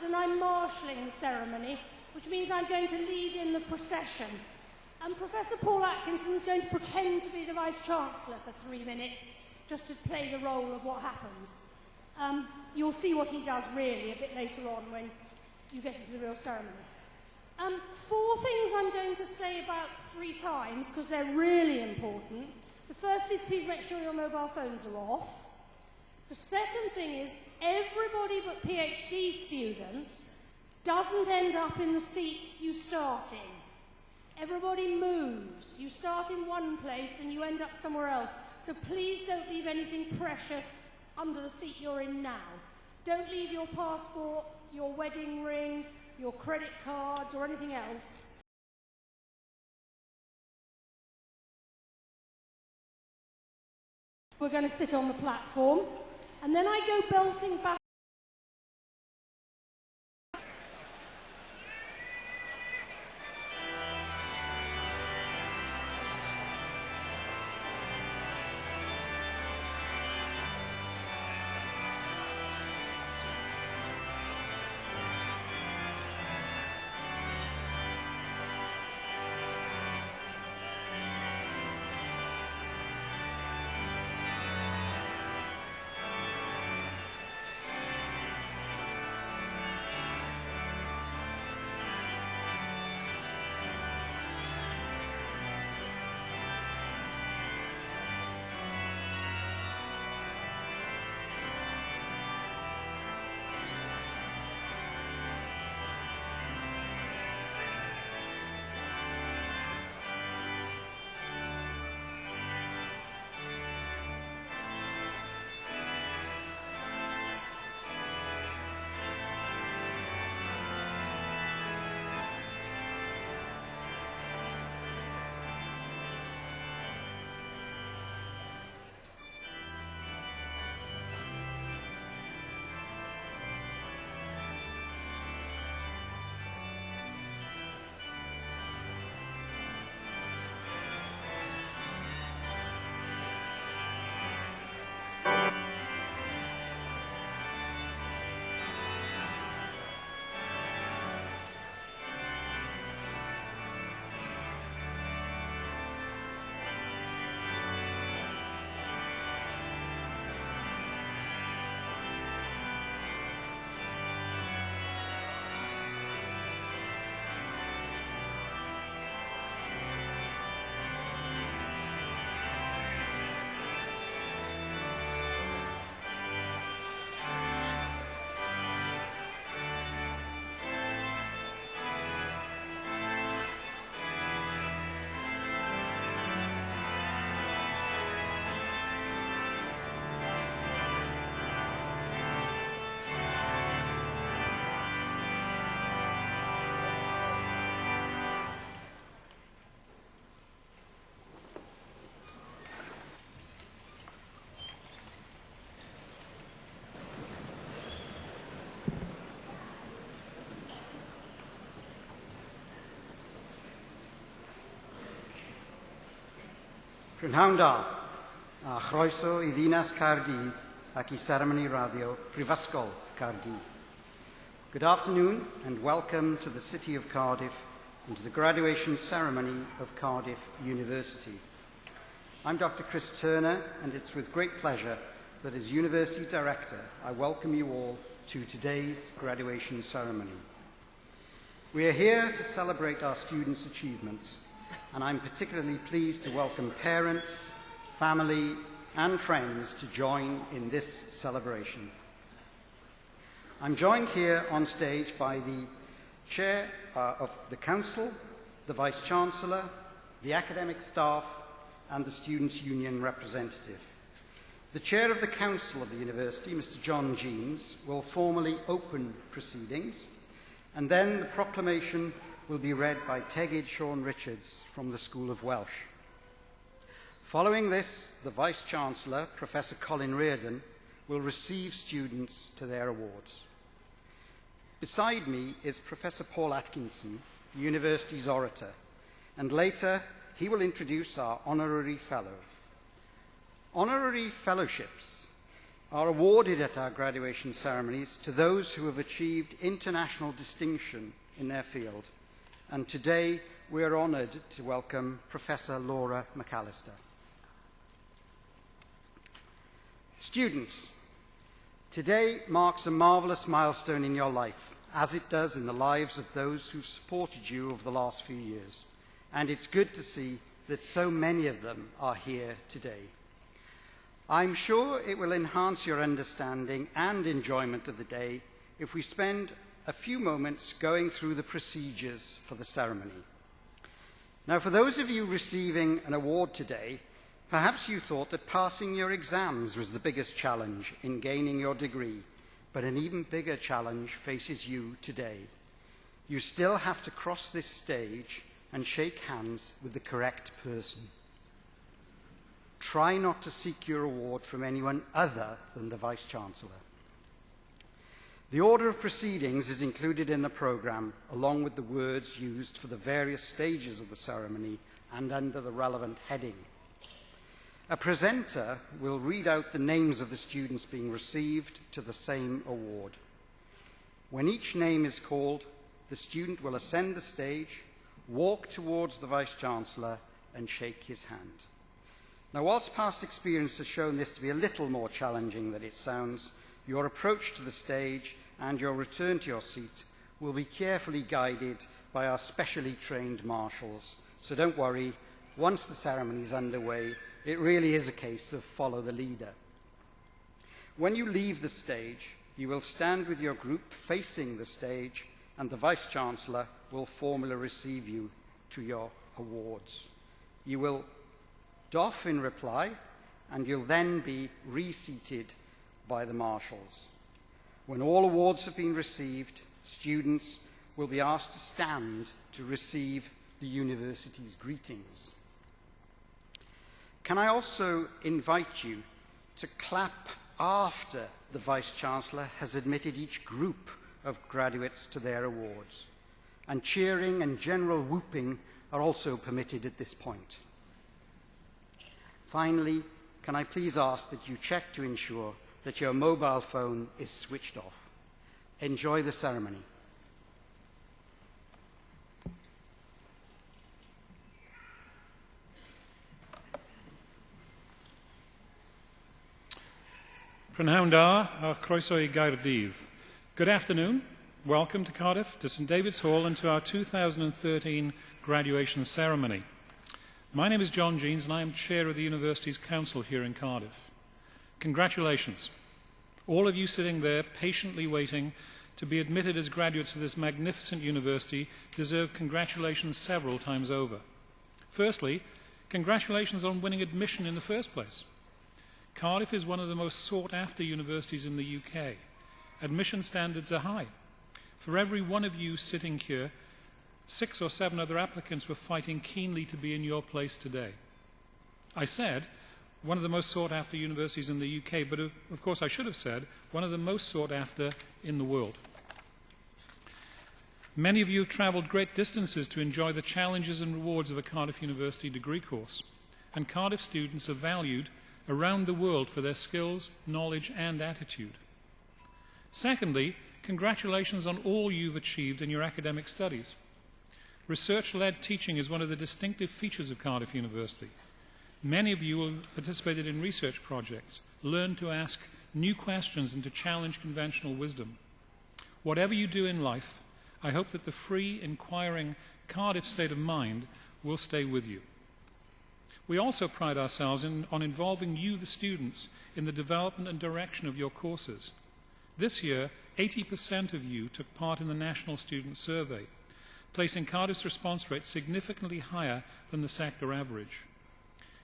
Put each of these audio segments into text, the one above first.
And I'm marshalling the ceremony, which means I'm going to lead in the procession. And Professor Paul Atkinson is going to pretend to be the Vice-Chancellor for 3 minutes, just to play the role of what happens. You'll see what he does really a bit later on when you get into the real ceremony. 4 things I'm going to say about 3 times, because they're really important. The first is, please make sure your mobile phones are off. The second thing is, everybody but PhD students doesn't end up in the seat you start in. Everybody moves. You start in one place and you end up somewhere else. So please don't leave anything precious under the seat you're in now. Don't leave your passport, your wedding ring, your credit cards, or anything else. We're going to sit on the platform, and then I go belting back. Prynhawn da, a chroeso I ddinas Cardiff ac I seremoni radio Prifysgol Cardiff. Good afternoon and welcome to the city of Cardiff and to the graduation ceremony of Cardiff University. I'm Dr. Chris Turner, and it's with great pleasure that as University Director I welcome you all to today's graduation ceremony. We are here to celebrate our students' achievements, and I'm particularly pleased to welcome parents, family and friends to join in this celebration. I'm joined here on stage by the Chair of the Council, the Vice-Chancellor, the academic staff and the Students' Union representative. The Chair of the Council of the University, Mr. John Jeans, will formally open proceedings, and then the proclamation will be read by Tegid Sean Richards from the School of Welsh. Following this, the Vice-Chancellor, Professor Colin Reardon, will receive students to their awards. Beside me is Professor Paul Atkinson, the University's orator, and later he will introduce our Honorary Fellow. Honorary Fellowships are awarded at our graduation ceremonies to those who have achieved international distinction in their field. And today we are honoured to welcome Professor Laura McAllister. Students, today marks a marvellous milestone in your life, as it does in the lives of those who've supported you over the last few years. And it's good to see that so many of them are here today. I'm sure it will enhance your understanding and enjoyment of the day if we spend a few moments going through the procedures for the ceremony. Now, for those of you receiving an award today, perhaps you thought that passing your exams was the biggest challenge in gaining your degree, but an even bigger challenge faces you today. You still have to cross this stage and shake hands with the correct person. Try not to seek your award from anyone other than the Vice-Chancellor. The order of proceedings is included in the programme, along with the words used for the various stages of the ceremony and under the relevant heading. A presenter will read out the names of the students being received to the same award. When each name is called, the student will ascend the stage, walk towards the Vice-Chancellor and shake his hand. Now, whilst past experience has shown this to be a little more challenging than it sounds, your approach to the stage and your return to your seat will be carefully guided by our specially trained marshals. So don't worry, once the ceremony is underway, it really is a case of follow the leader. When you leave the stage, you will stand with your group facing the stage, and the Vice-Chancellor will formally receive you to your awards. You will doff in reply, and you'll then be reseated by the marshals. When all awards have been received, students will be asked to stand to receive the university's greetings. Can I also invite you to clap after the Vice-Chancellor has admitted each group of graduates to their awards? And cheering and general whooping are also permitted at this point. Finally, can I please ask that you check to ensure that your mobile phone is switched off. Enjoy the ceremony. Prynhawn da a chroeso I Gaerdydd. Good afternoon. Welcome to Cardiff, to St David's Hall, and to our 2013 graduation ceremony. My name is John Jeans, and I am Chair of the University's Council here in Cardiff. Congratulations. All of you sitting there patiently waiting to be admitted as graduates of this magnificent university deserve congratulations several times over. Firstly, congratulations on winning admission in the first place. Cardiff is one of the most sought-after universities in the UK. Admission standards are high. For every one of you sitting here, 6 or 7 other applicants were fighting keenly to be in your place today. I said one of the most sought-after universities in the UK, but of course I should have said one of the most sought-after in the world. Many of you have travelled great distances to enjoy the challenges and rewards of a Cardiff University degree course, and Cardiff students are valued around the world for their skills, knowledge and attitude. Secondly, congratulations on all you've achieved in your academic studies. Research-led teaching is one of the distinctive features of Cardiff University. Many of you have participated in research projects, learned to ask new questions and to challenge conventional wisdom. Whatever you do in life, I hope that the free, inquiring Cardiff state of mind will stay with you. We also pride ourselves on involving you, the students, in the development and direction of your courses. This year, 80% of you took part in the National Student Survey, placing Cardiff's response rate significantly higher than the sector average.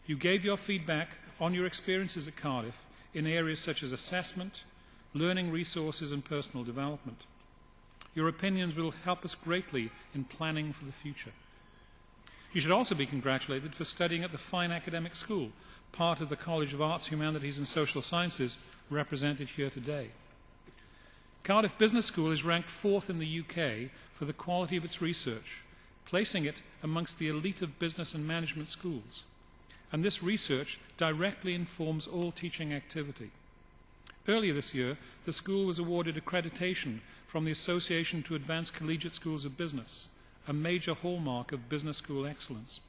You gave your feedback on your experiences at Cardiff in areas such as assessment, learning resources and personal development. Your opinions will help us greatly in planning for the future. You should also be congratulated for studying at the fine academic school, part of the College of Arts, Humanities and Social Sciences represented here today. Cardiff Business School is ranked 4th in the UK for the quality of its research, placing it amongst the elite of business and management schools. And this research directly informs all teaching activity. Earlier this year, the school was awarded accreditation from the Association to Advance Collegiate Schools of Business, a major hallmark of business school excellence.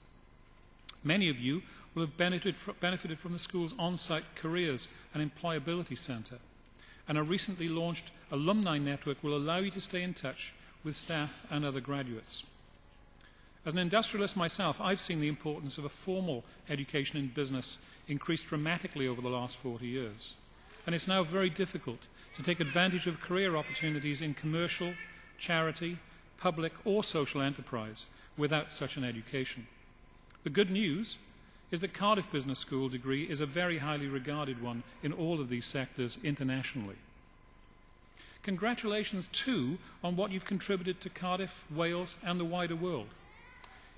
Many of you will have benefited from the school's on-site careers and employability centre, and a recently launched alumni network will allow you to stay in touch with staff and other graduates. As an industrialist myself, I've seen the importance of a formal education in business increase dramatically over the last 40 years, and it's now very difficult to take advantage of career opportunities in commercial, charity, public or social enterprise without such an education. The good news is that Cardiff Business School degree is a very highly regarded one in all of these sectors internationally. Congratulations too on what you've contributed to Cardiff, Wales and the wider world.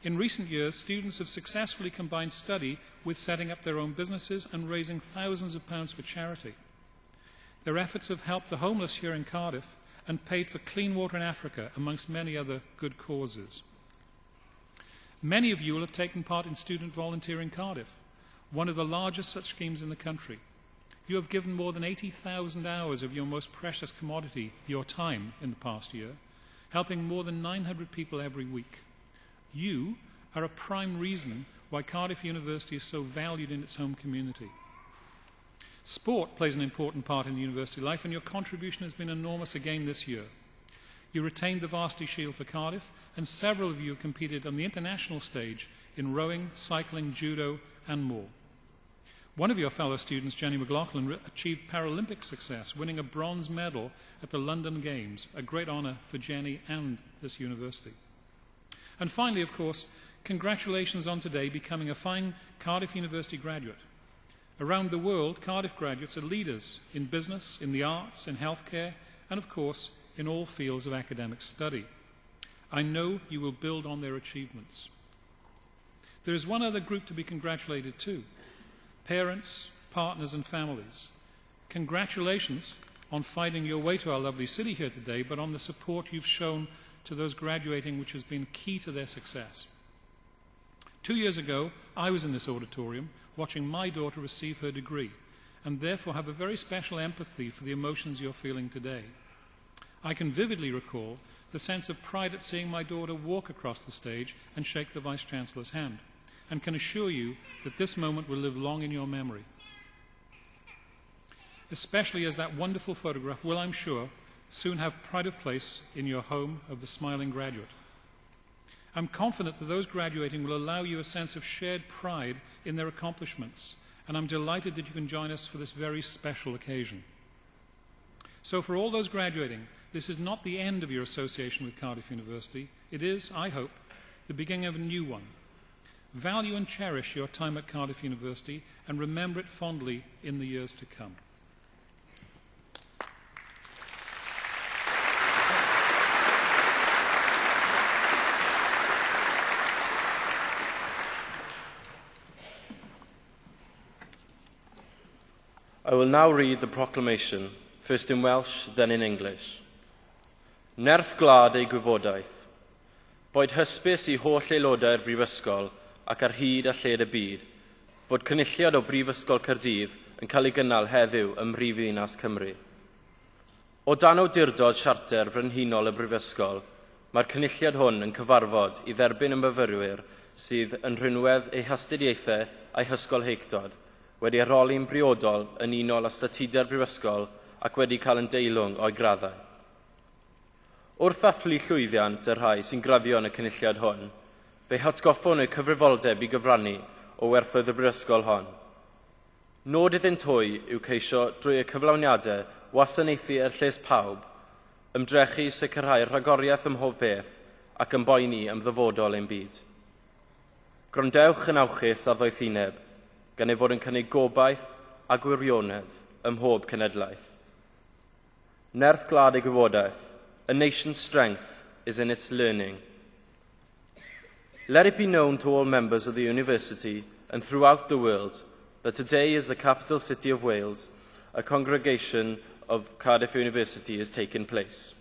In recent years, students have successfully combined study with setting up their own businesses and raising thousands of pounds for charity. Their efforts have helped the homeless here in Cardiff and paid for clean water in Africa, amongst many other good causes. Many of you will have taken part in Student Volunteer in Cardiff, one of the largest such schemes in the country. You have given more than 80,000 hours of your most precious commodity, your time, in the past year, helping more than 900 people every week. You are a prime reason why Cardiff University is so valued in its home community. Sport plays an important part in university life, and your contribution has been enormous again this year. You retained the Varsity Shield for Cardiff, and several of you competed on the international stage in rowing, cycling, judo, and more. One of your fellow students, Jenny McLaughlin, achieved Paralympic success, winning a bronze medal at the London Games, a great honour for Jenny and this university. And finally, of course, congratulations on today becoming a fine Cardiff University graduate. Around the world, Cardiff graduates are leaders in business, in the arts, in healthcare, and of course, in all fields of academic study. I know you will build on their achievements. There is one other group to be congratulated too: parents, partners and families. Congratulations on finding your way to our lovely city here today, but on the support you've shown to those graduating, which has been key to their success. 2 years ago, I was in this auditorium watching my daughter receive her degree, and therefore have a very special empathy for the emotions you're feeling today. I can vividly recall the sense of pride at seeing my daughter walk across the stage and shake the Vice-Chancellor's hand, and can assure you that this moment will live long in your memory. Especially as that wonderful photograph will, I'm sure, soon have pride of place in your home of the smiling graduate. I'm confident that those graduating will allow you a sense of shared pride in their accomplishments, and I'm delighted that you can join us for this very special occasion. So for all those graduating, this is not the end of your association with Cardiff University. It is, I hope, the beginning of a new one. Value and cherish your time at Cardiff University and remember it fondly in the years to come. I will now read the proclamation, first in Welsh, then in English. Nerth glad ei gwybodaeth. Boed hysbys I holl aelodau'r Brifysgol ac ar hyd a lled y byd, fod cynulliad o Brifysgol Caerdydd yn cael ei gynnal heddiw ym Mhrifddinas Cymru. O dan awdurdod siarter frenhinol y Brifysgol, mae'r cynulliad hwn yn cyfarfod I dderbyn y myfyrwyr sydd yn rhynwedd eu hastudiaethau a'i hysgol heictod, wedi aroli'n briodol yn unol â statudau'r Brifysgol ac wedi cael yn deilwng o'i graddau. Wrth ddathlu llwyddiant y rhai sy'n graddio yn y cynulliad hwn, fe hatgoffwn eu cyfrifoldeb I gyfrannu o werthoedd y Brifysgol hon. Nod iddynt hwy yw ceisio drwy y cyflawniadau wasanaethu ar lles pawb, ymdrechu sicrhau'r rhagoriaeth ym mhob beth ac yn boeni am ddyfodol ein byd. Grondewch yn awchus a ddoethineb, gan ei fod yn cynnig gobaith a gwirionedd ym mhob cenedlaeth. Nerth glad ei gwybodaeth, a nation's strength is in its learning. Let it be known to all members of the university and throughout the world that today is the capital city of Wales, a congregation of Cardiff University is taking place.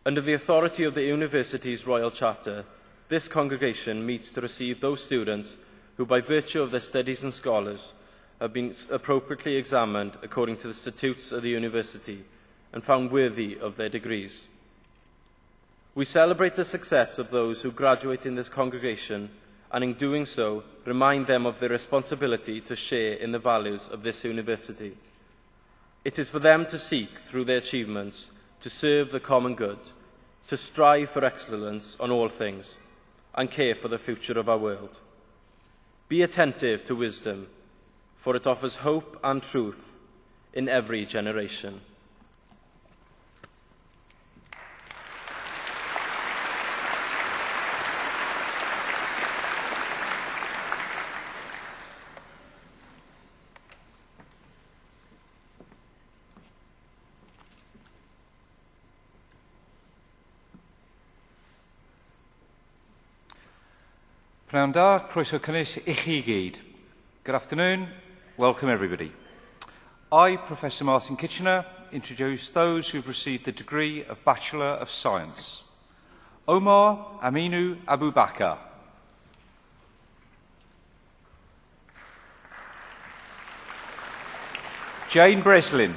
Under the authority of the university's Royal Charter, this congregation meets to receive those students who, by virtue of their studies and scholars, have been appropriately examined according to the statutes of the university and found worthy of their degrees. We celebrate the success of those who graduate in this congregation, and in doing so, remind them of their responsibility to share in the values of this university. It is for them to seek, through their achievements, to serve the common good, to strive for excellence on all things, and care for the future of our world. Be attentive to wisdom, for it offers hope and truth in every generation. Pnawn da, croeso cynnes I chi gyd. Good afternoon, welcome everybody. I, Professor Martin Kitchener, introduce those who've received the degree of Bachelor of Science. Omar Aminu Abu Bakr. Jane Breslin.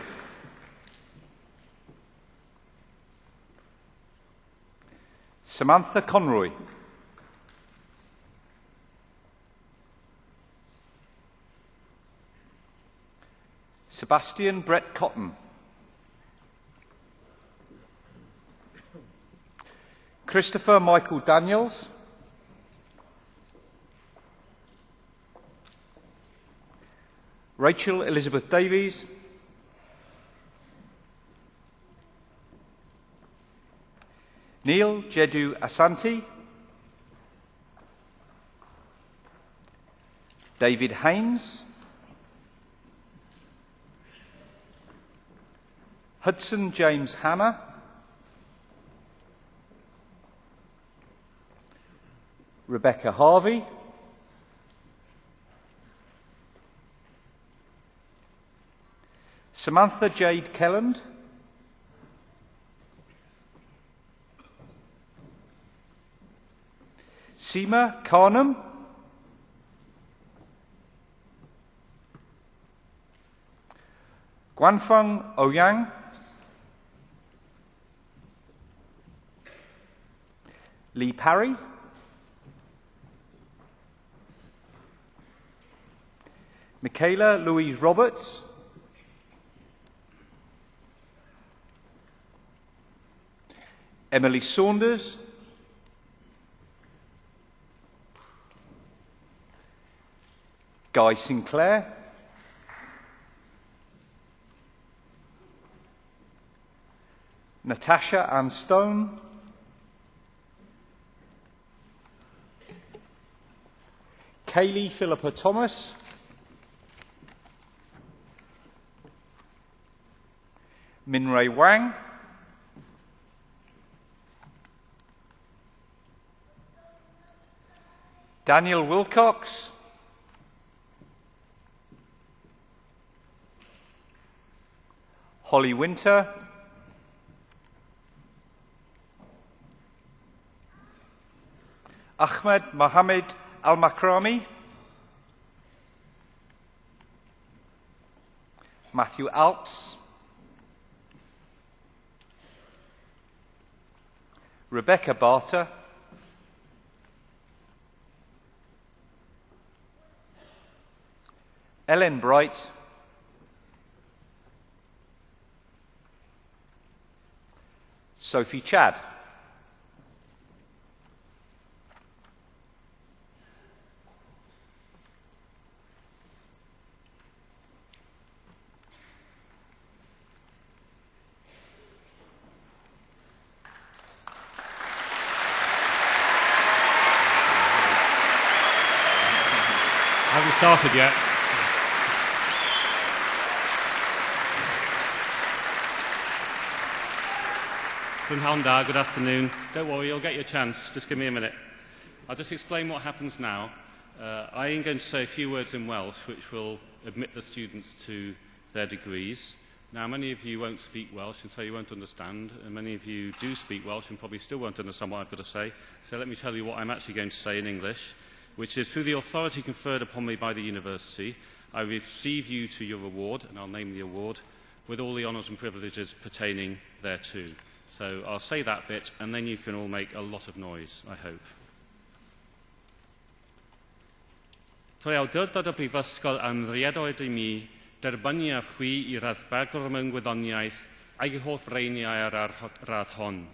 Samantha Conroy. Sebastian Brett Cotton. Christopher Michael Daniels. Rachel Elizabeth Davies. Neil Jedu Asante. David Haynes. Hudson James Hanna. Rebecca Harvey. Samantha Jade Kelland. Seema Karnam. Guanfeng Ouyang. Lee Parry. Michaela Louise Roberts. Emily Saunders. Guy Sinclair. Natasha Ann Stone. Kaylee Philippa Thomas. Minray Wang. Daniel Wilcox. Holly Winter. Ahmed Mohammed Al-Makrami. Matthew Alps. Rebecca Barter. Ellen Bright. Sophie Chad. Haven't started yet. From Honda, good afternoon. Don't worry, you'll get your chance. Just give me a minute. I'll just explain what happens now. I am going to say a few words in Welsh which will admit the students to their degrees. Now, many of you won't speak Welsh and so you won't understand, and many of you do speak Welsh and probably still won't understand what I've got to say. So let me tell you what I'm actually going to say in English, which is, through the authority conferred upon me by the university, I receive you to your award, and I'll name the award, with all the honours and privileges pertaining thereto. So I'll say that bit, and then you can all make a lot of noise, I hope. Trwy awdurdod y Brifysgol am riedoedd I mi, derbynnu a chwi I raddbagwr mewn gwyddoniaeth ag I hoff reiniau ar radd hon.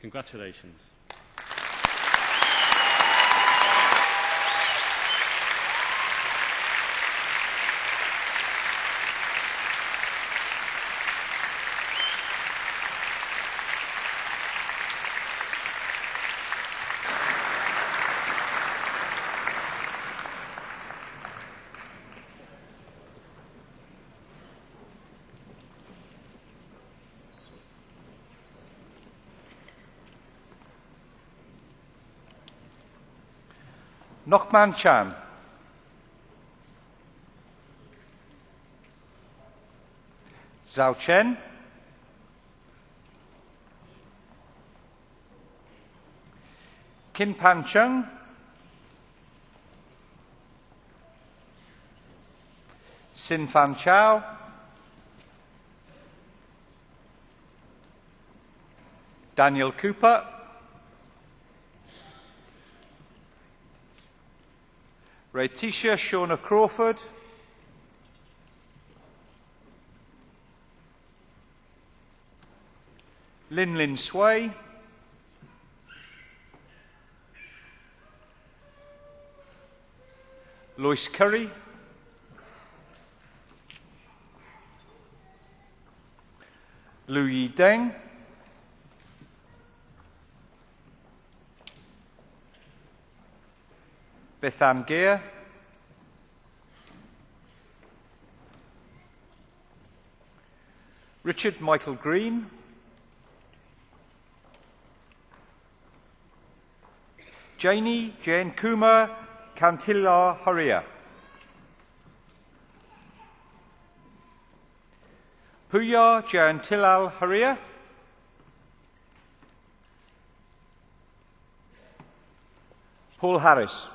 Congratulations. Nokman Chan. Zhao Chen. Kin Pan Chung. Sin Fan Chao. Daniel Cooper. Raitisha Shauna Crawford. Lin Lin Sway. Lois Curry. Lu Yi Deng. Bethan Gear. Richard Michael Green. Janie Jane Kumar Kantilla Haria. Puya Jan Tilal Haria. Paul Harris.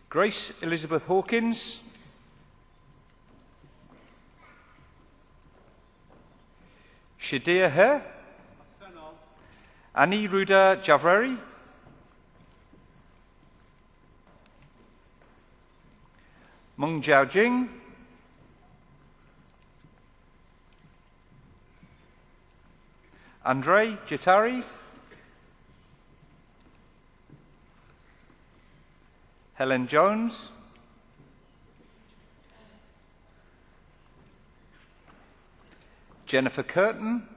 Grace Elizabeth Hawkins. Shadia Her. Annie Ruda Javreri. Meng Jiao Jing. Andre Jatari. Helen Jones. Jennifer Curtin.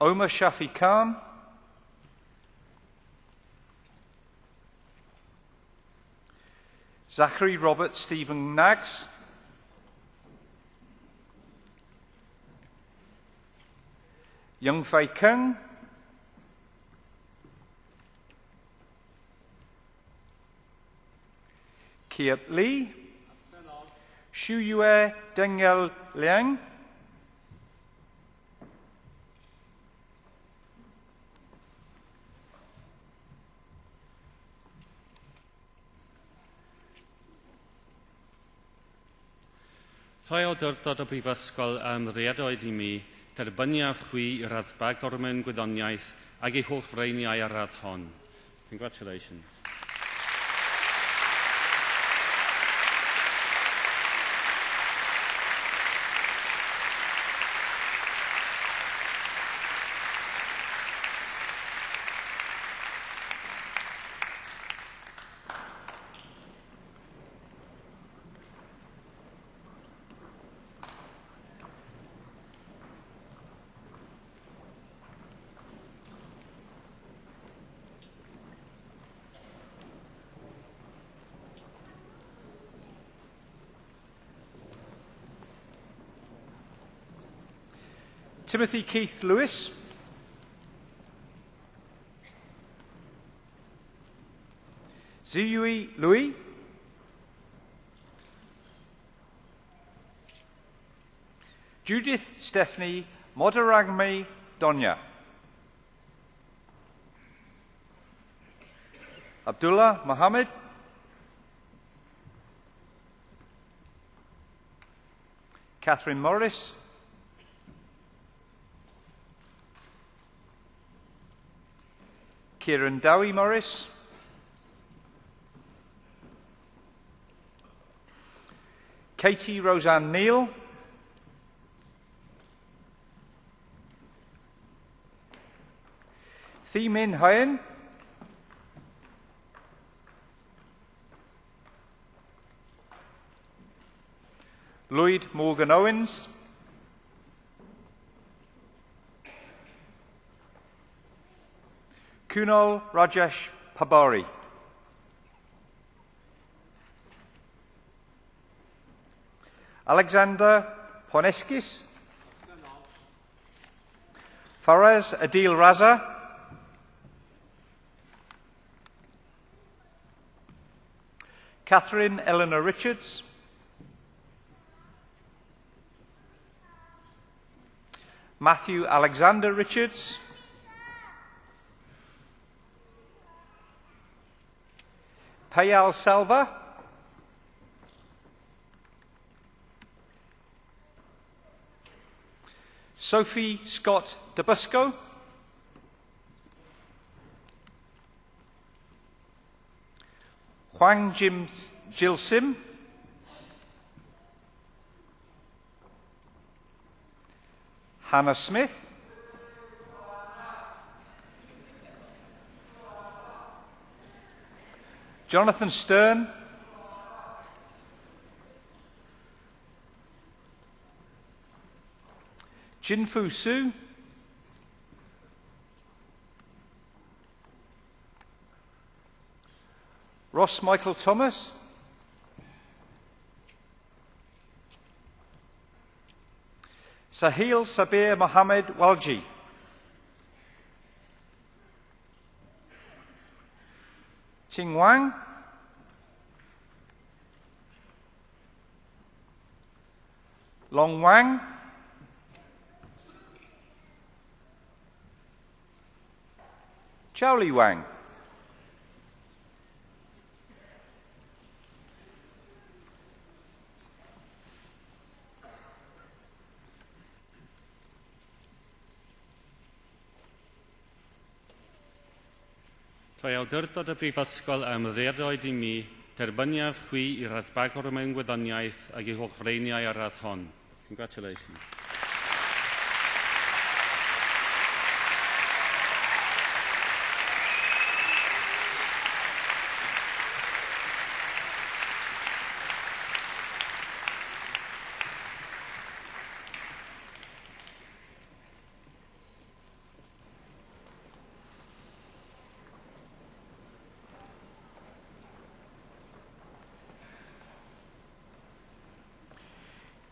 Omar Shafi Khan. Zachary Robert Stephen Nags. Young Fei Kung. Kiat Li. Xu Yue Dengel Liang. Rhai awdurdod y Brifysgol am riedoedd I mi, derbynnu a chwi I raddbagwr mewn gwyddoniaeth ag ei hoff reiniau ar radd hon. Congratulations. Timothy Keith Lewis. Ziyui Louis. Judith Stephanie Modaragmi Donya. Abdullah Mohammed. Catherine Morris. Kieran Dowie Morris. Katie Roseanne Neal. Thi Min Hyen. Lloyd Morgan Owens. Kunal Rajesh Pabari. Alexander Poneskis. Faraz Adil Raza. Catherine Eleanor Richards. Matthew Alexander Richards. Payal Salva. Sophie Scott Dabusco. Huang Jim Jill Sim. Hannah Smith. Jonathan Stern. Jinfu Su. Ross Michael Thomas. Sahil Sabir Mohammed Walji. Ching Wang. Long Wang. Chowli Wang. Trwy awdurdod y Brifysgol am ddeudoedd I mi, derbyniaf chwi I raddbagwr mewn gwyddoniaeth ac I hollfreiniau ar radd hon. Congratulations.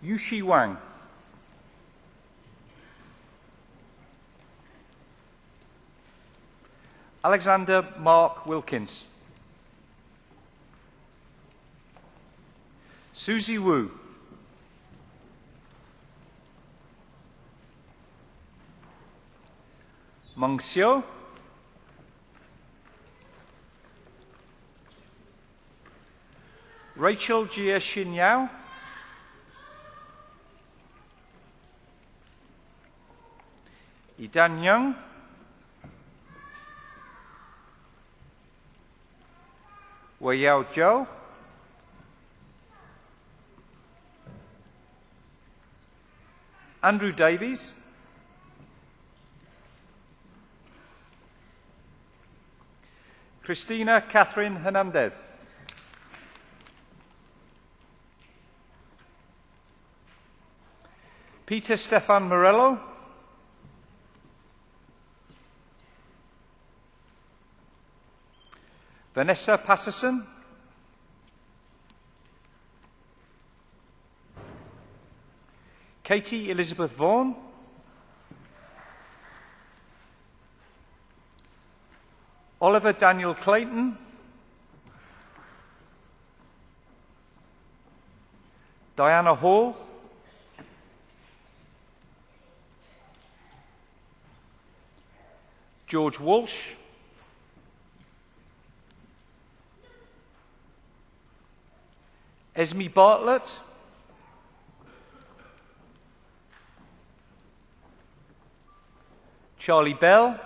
Yushi Wang. Alexander Mark Wilkins. Susie Wu. Meng Xiu. Rachel Jia Xin Yao. Dan Young. Wei Yao Zhou. Andrew Davies. Christina Catherine Hernandez. Peter Stefan Morello. Vanessa Patterson. Katie Elizabeth Vaughan. Oliver Daniel Clayton. Diana Hall. George Walsh, Esme Bartlett, Charlie Bell,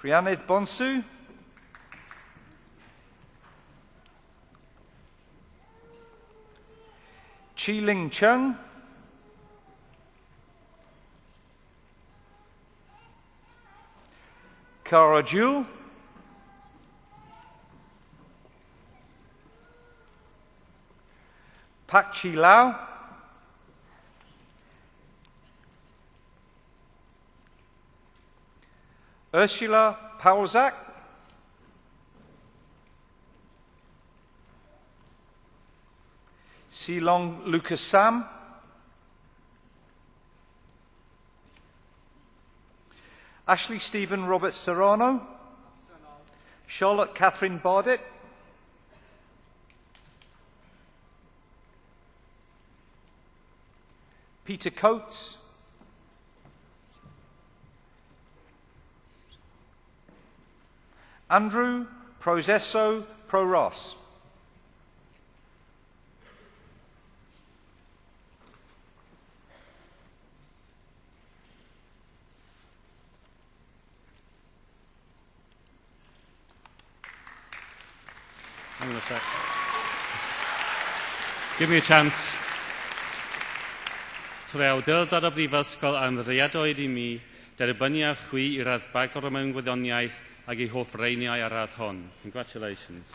Rhiannydd Bonsu, Chi Ling Chung, Cara Jewell, Pak Chi Lau, Ursula Paulzak, Silong Lucas Sam, Ashley Stephen Robert Serrano, Charlotte Catherine Bardet, Peter Coates, Andrew Prozesso Proros, Hang on a sec. Give me a chance. Trwy awdurdod y Brifysgol am riadoedd i mi, derbynnu a chwi i radd bagor mewn gwyddoniaeth ac ei hoff reiniau ar radd hon. Congratulations.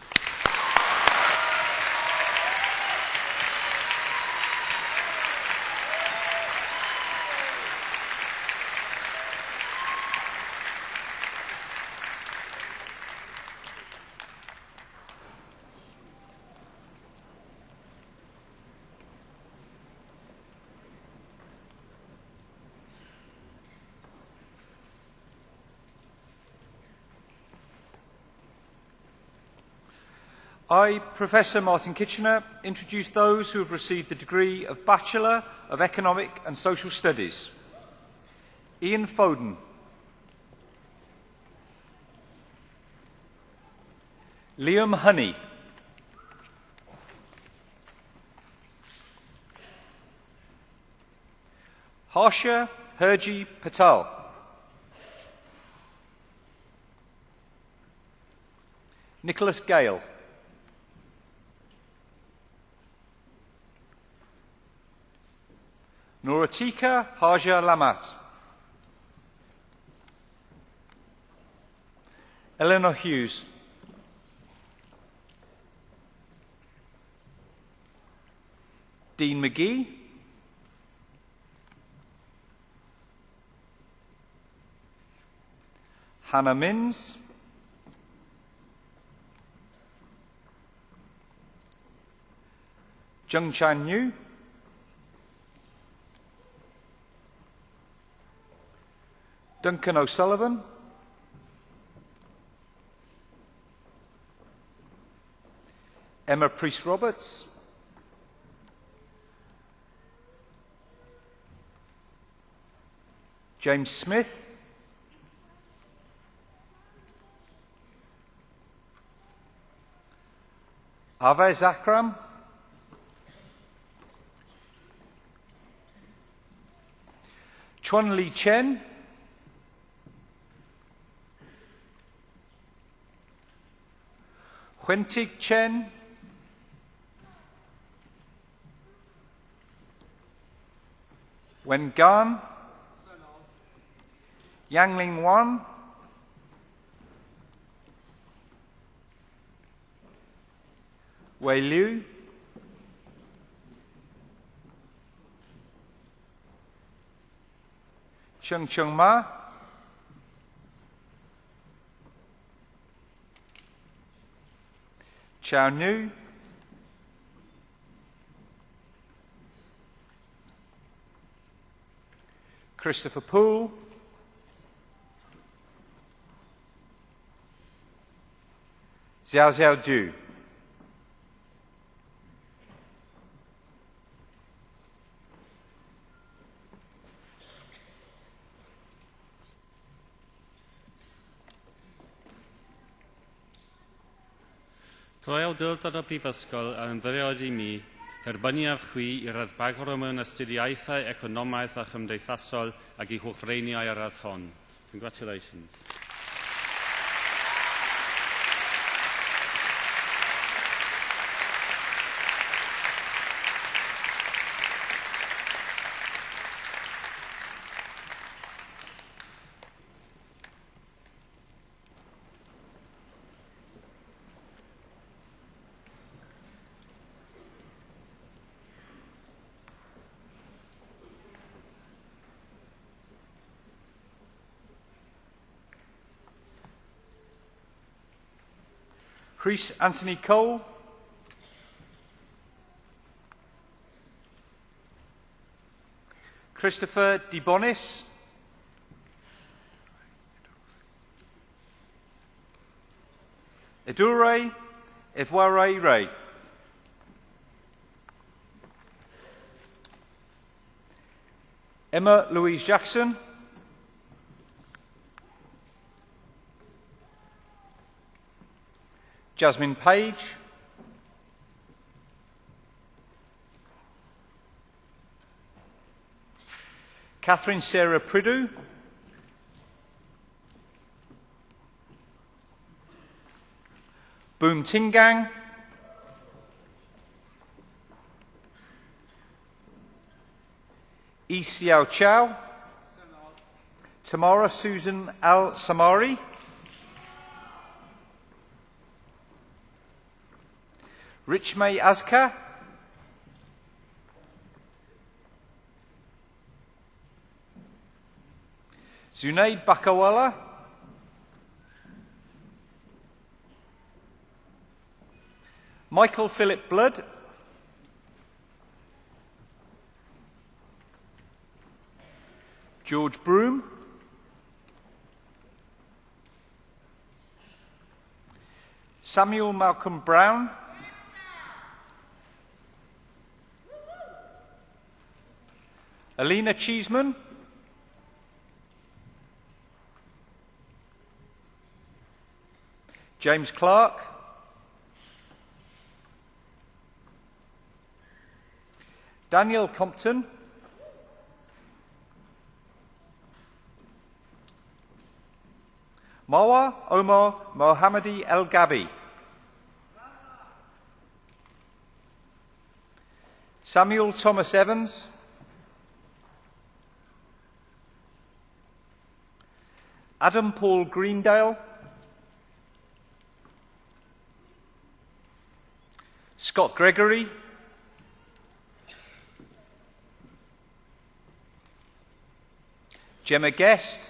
I, Professor Martin Kitchener, introduce those who have received the degree of Bachelor of Economic and Social Studies. Ian Foden. Liam Honey. Harsha Herji Patel. Nicholas Gale. Noratika Haja Lamat. Eleanor Hughes. Dean McGee. Hannah Minns. Jung Chan Yu. Duncan O'Sullivan. Emma Priest-Roberts. James Smith. Avez Akram. Chuan Li Chen. Huentig Chen. Wen Gan. Yang Ling Wan. Wei Liu. Chung Chung Ma. Chao Nu. Christopher Poole. Xiao Xiao Du. Troi awdurdod o brifysgol yn ymddiried i mi dderbyniaf chwi i raddbagor mewn astudiaethau economaidd a chymdeithasol ac i chwffreiniau ar radd hon. Congratulations. Rhys Anthony Cole. Christopher De Bonis. Edure Edware Ray. Emma Louise Jackson. Jasmine Page. Catherine Sarah Prideaux. Boom Tingang. Yi Xiao Chow. Tamara Susan Al Samari. Rich May Azka. Zunaid Bakawala. Michael Philip Blood. George Broom. Samuel Malcolm Brown. Alina Cheeseman. James Clark. Daniel Compton. Marwa Omar Mohammadi El Gabi. Samuel Thomas Evans. Adam Paul Greendale. Scott Gregory. Gemma Guest.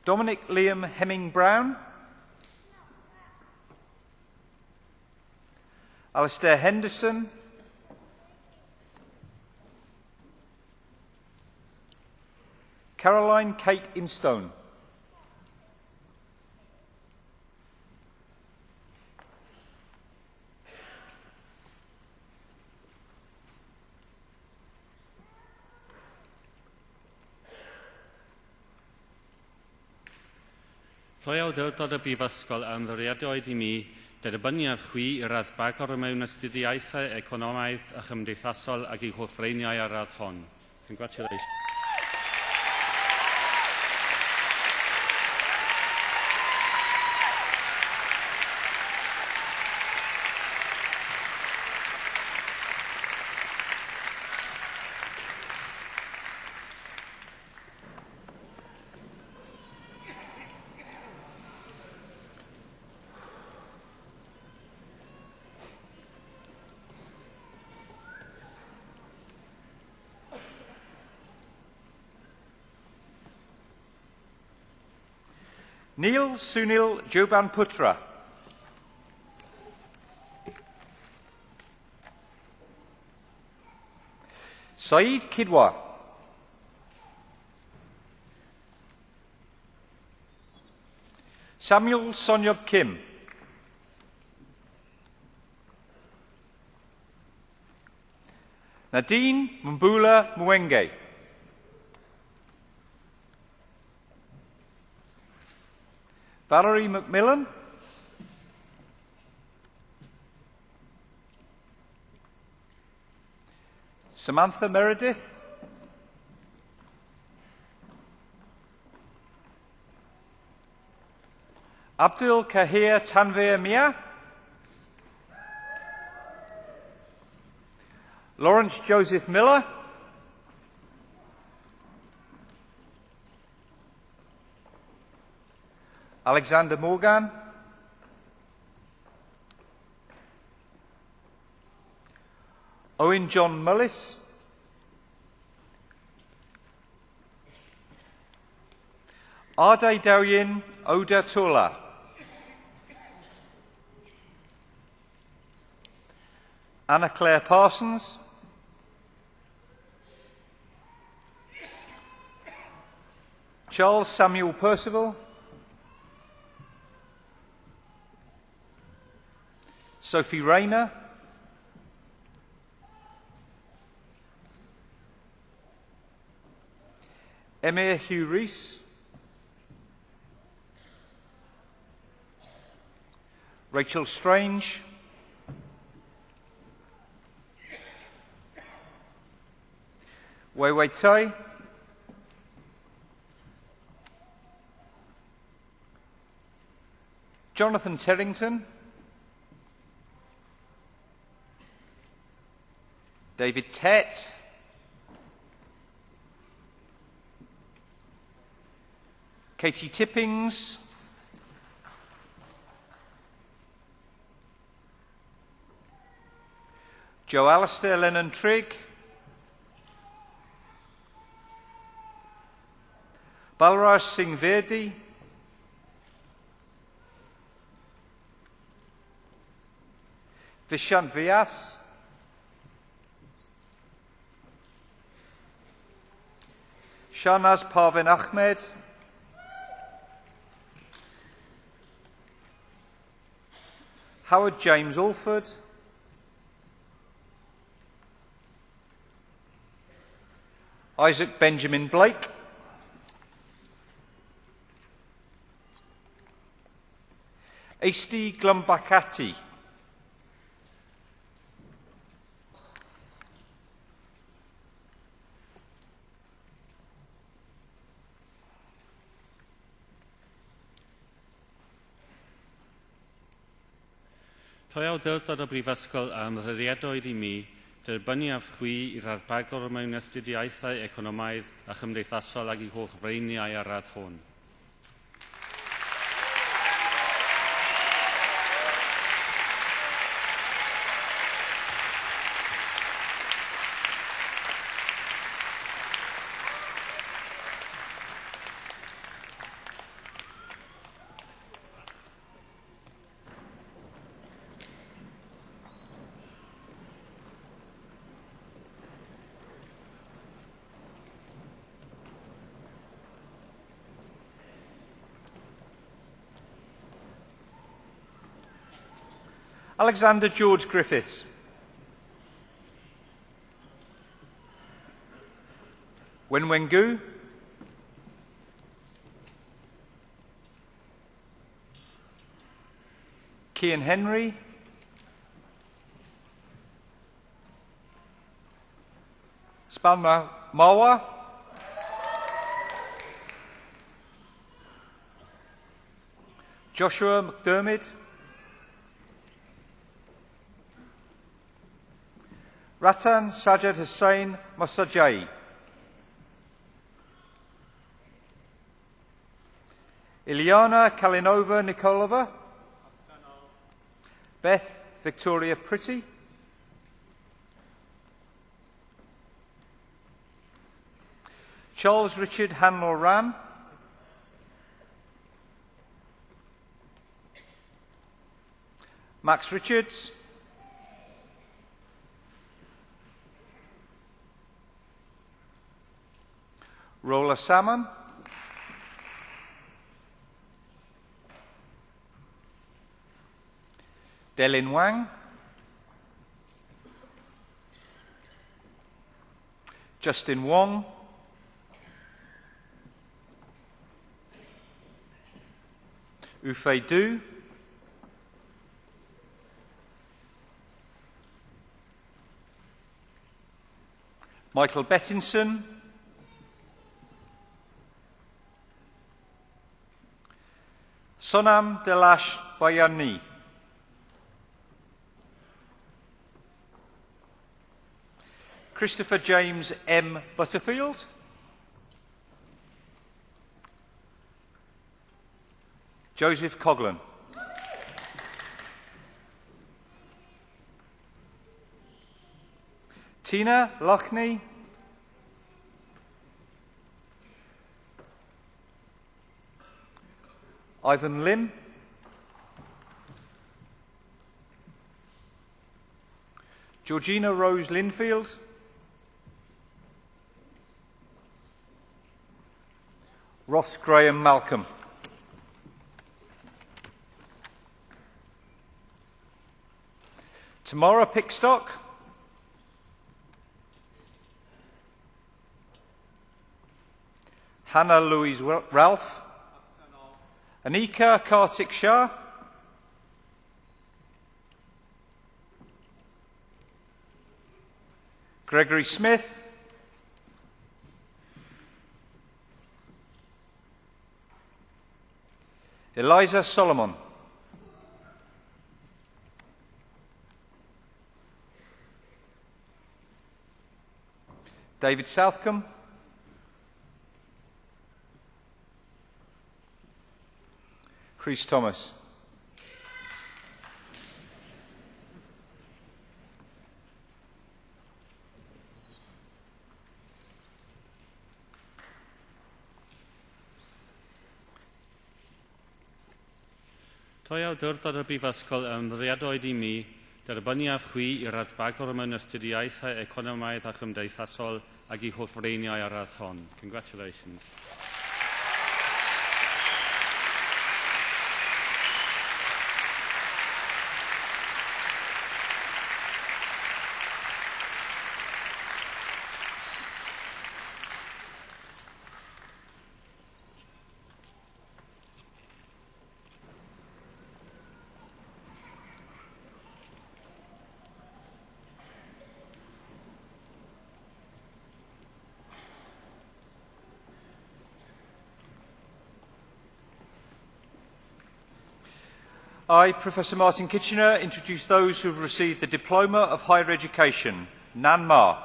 Dominic Liam Hemming Brown. Alistair Henderson. Caroline Kate Instone. Rhoi awdurdod y brifysgol yn ddiriadioed i mi derbyniaf chwi i raddbagor mewn astudiaethau economaidd a chymdeithasol ac i chwffreiniau ar radd hon. Congratulations. Neil Sunil Joban Putra. Saeed Kidwa. Samuel Sonyob Kim. Nadine Mbula Mwenge. Valerie McMillan. Samantha Meredith. Abdul Kahir Tanvir Mia. Lawrence Joseph Miller. Alexander Morgan. Owen John Mullis. Arde Dawyin Oda Tula. Anna Claire Parsons. Charles Samuel Percival. Sophie Rayner. Emir Hugh Rees. Rachel Strange. Wei Wei Tai. Jonathan Terrington. David Tett. Katie Tippings. Joe Alistair Lennon Trigg. Balraj Singh Verdi. Vishant Vyas. Shahnaz Parvin Ahmed. Howard James Alford. Isaac Benjamin Blake. Asti Glumbakati. Rhoi awdurdod o Brifysgol am rhyddiadwyd I mi, derbynnu a chwi I raddbagor mewn astudiaethau economaidd a chymdeithasol ag I holl freiniau ar radd hwn. Alexander George Griffiths. Wenwengu. Kian Henry. Spanma Mawa. Joshua McDermott. Ratan Sajid Hussain Mosajai. Ilyana Kalinova Nikolova. Beth Victoria Pretty. Charles Richard Hanlor Ran. Max Richards. Rola Salmon. Delin Wang. Justin Wong. Ufe Du, Michael Bettinson, Sonam Delash Bayani, Christopher James M. Butterfield, Joseph Coghlan, Tina Loughney, Ivan Lim, Georgina Rose Linfield, Ross Graham Malcolm, Tamara Pickstock, Hannah Louise Ralph, Anika Kartik Shah, Gregory Smith, Eliza Solomon, David Southcombe, Chris Thomas. Toi awdurdod y Brifysgol ymddiriadwyd i mi derbynnu a chwi i raddfagor mewn astudiaethau economaidd a chymdeithasol ac i hoffreiniau ar radd hon. Congratulations. I, Professor Martin Kitchener, introduce those who have received the Diploma of Higher Education. Nan Ma.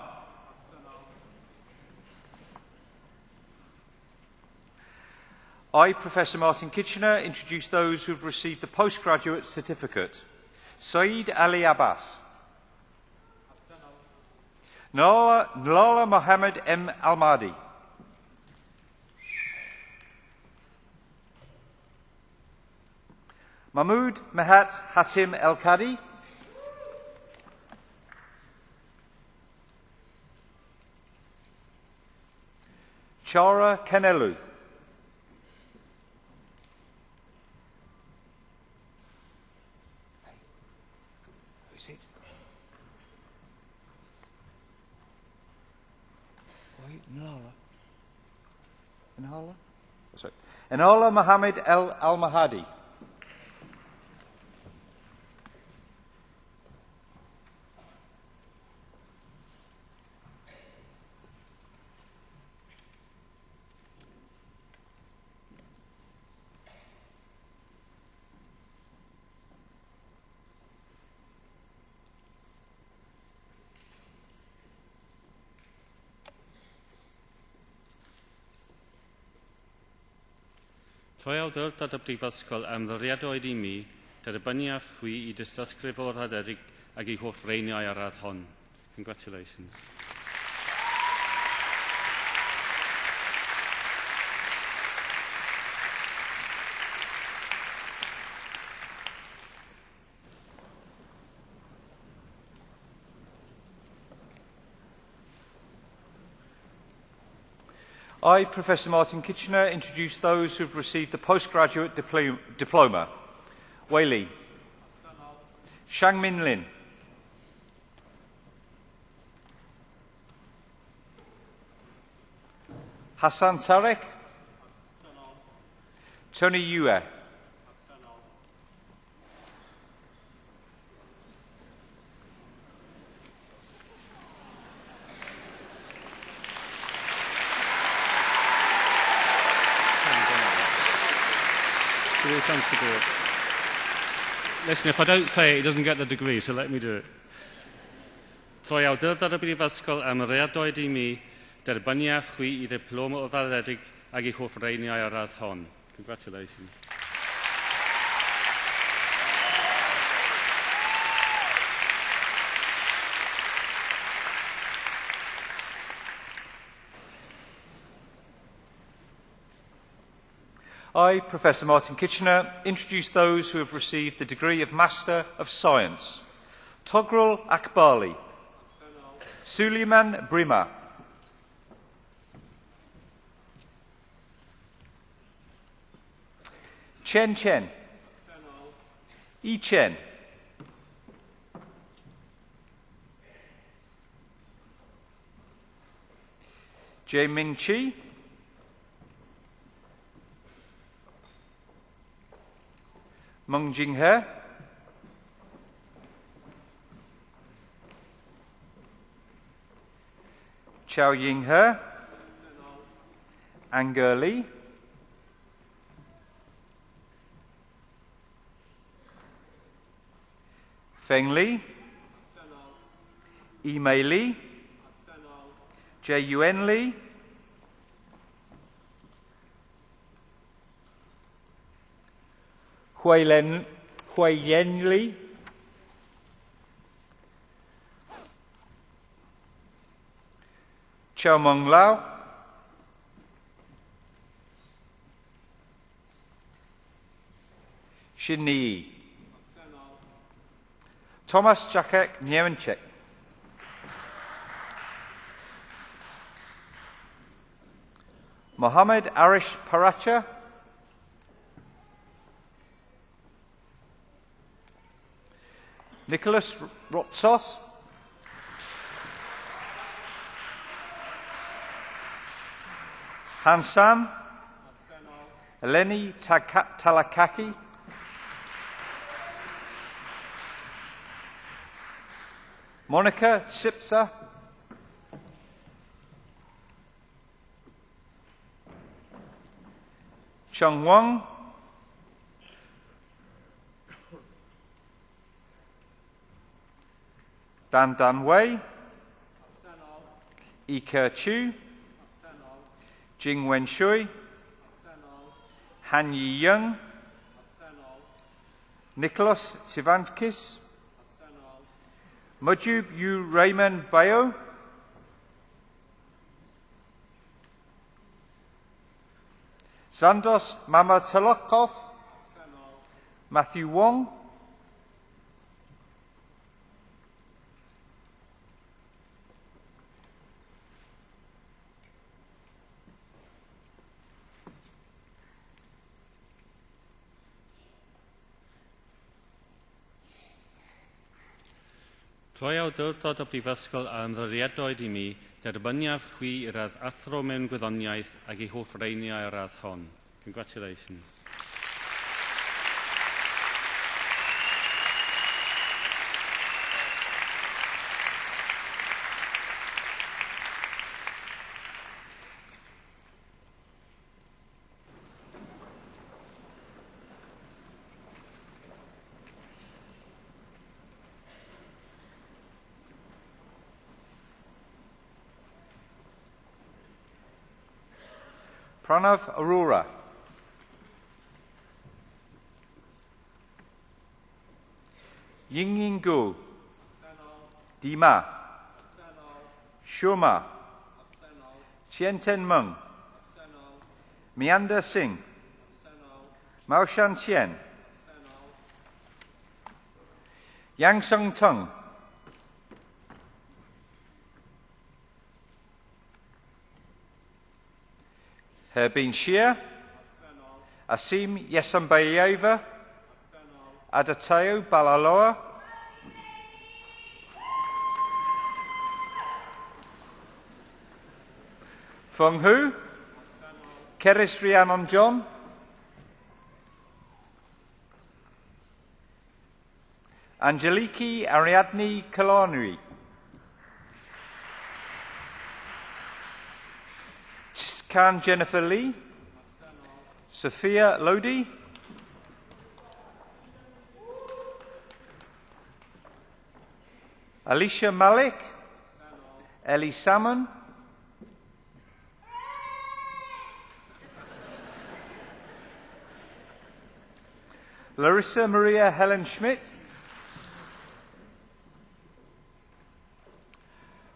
I, Professor Martin Kitchener, introduce those who have received the Postgraduate Certificate. Saeed Ali Abbas. Nala Mohammed M. Almadi. Mahmoud Mehat Hatim El-Kadi, Chara Kenelu, who is it? Wait, Nala? Sorry. Enala Mohammed Al-Mahadi. Toi awdurdod y Brifysgol ymddiriadwyd i mi derbynnu a chwi i dystysgrif o'r rhaderig ac i hoffreiniau ar radd hon. Congratulations. I, Professor Martin Kitchener, introduce those who have received the Postgraduate Diploma. Wei Li. Shang Min Lin. Hassan Tarek. Tony Yue. Give me a chance to do it. Listen, if I don't say it, he doesn't get the degree, so let me do it. Troi awdurdod y Brifysgol am readoedd I mi derbyniaf chwi I ddiploma o ddaredig ag I hoff reiniau ar radd hon. Congratulations. I, Professor Martin Kitchener, introduce those who have received the degree of Master of Science. Togrul Akbali. Suleiman Brima. Chen Chen. Yi Chen. Jae Min Chi. Meng Jing He. Chao Ying He. Anger Li. Feng Li. Yi Mei Li. J-U-N Li. Hui Yen Li. Chao Meng Lao. Xin Ni. Thomas Jacek Niemenchek. Mohammed Arish Paracha. Nicholas Rotsos. Hansan. Eleni Talakaki. Monica Sipsa. Chung Wang. Dan Dan Wei. Ike Chu. Jing Wen Shui. Han Yi Young. Nicholas Sivankis. Mujib Yu Raymond Bayo. Zandos Mamatalokov. Matthew Wong. Troi awdurdod y Brifysgol am ddyddiadoedd I mi derbyniaf chwi I radd athro mewn gwyddoniaeth ag I hoff reiniau ar radd hon. Congratulations. Pranav Arora. Ying Ying Gu. Dima. Shurma. Chien Ten Meng. Meander Singh. Mao Shan Qian. Yang Sung Tung. Herbin Shia. Asim Yesambayeva. Adateo Balaloa. Feng Hu. Keris Rhiannon John. Angeliki Ariadne Kalonri. Khan Jennifer Lee. Sophia Lodi. Alicia Malik, Ellie Salmon, Larissa Maria Helen Schmidt,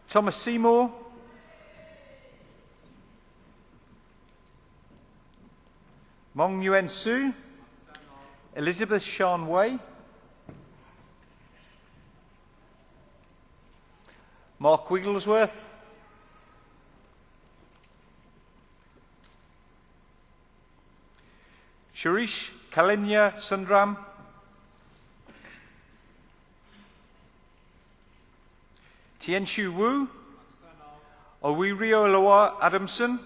Thomas Seymour, Mong Yuen Su, Elizabeth Sean Wei, Mark Wigglesworth, Sharish Kalinya Sundram, Tienshu Wu, Owirio Loa Adamson,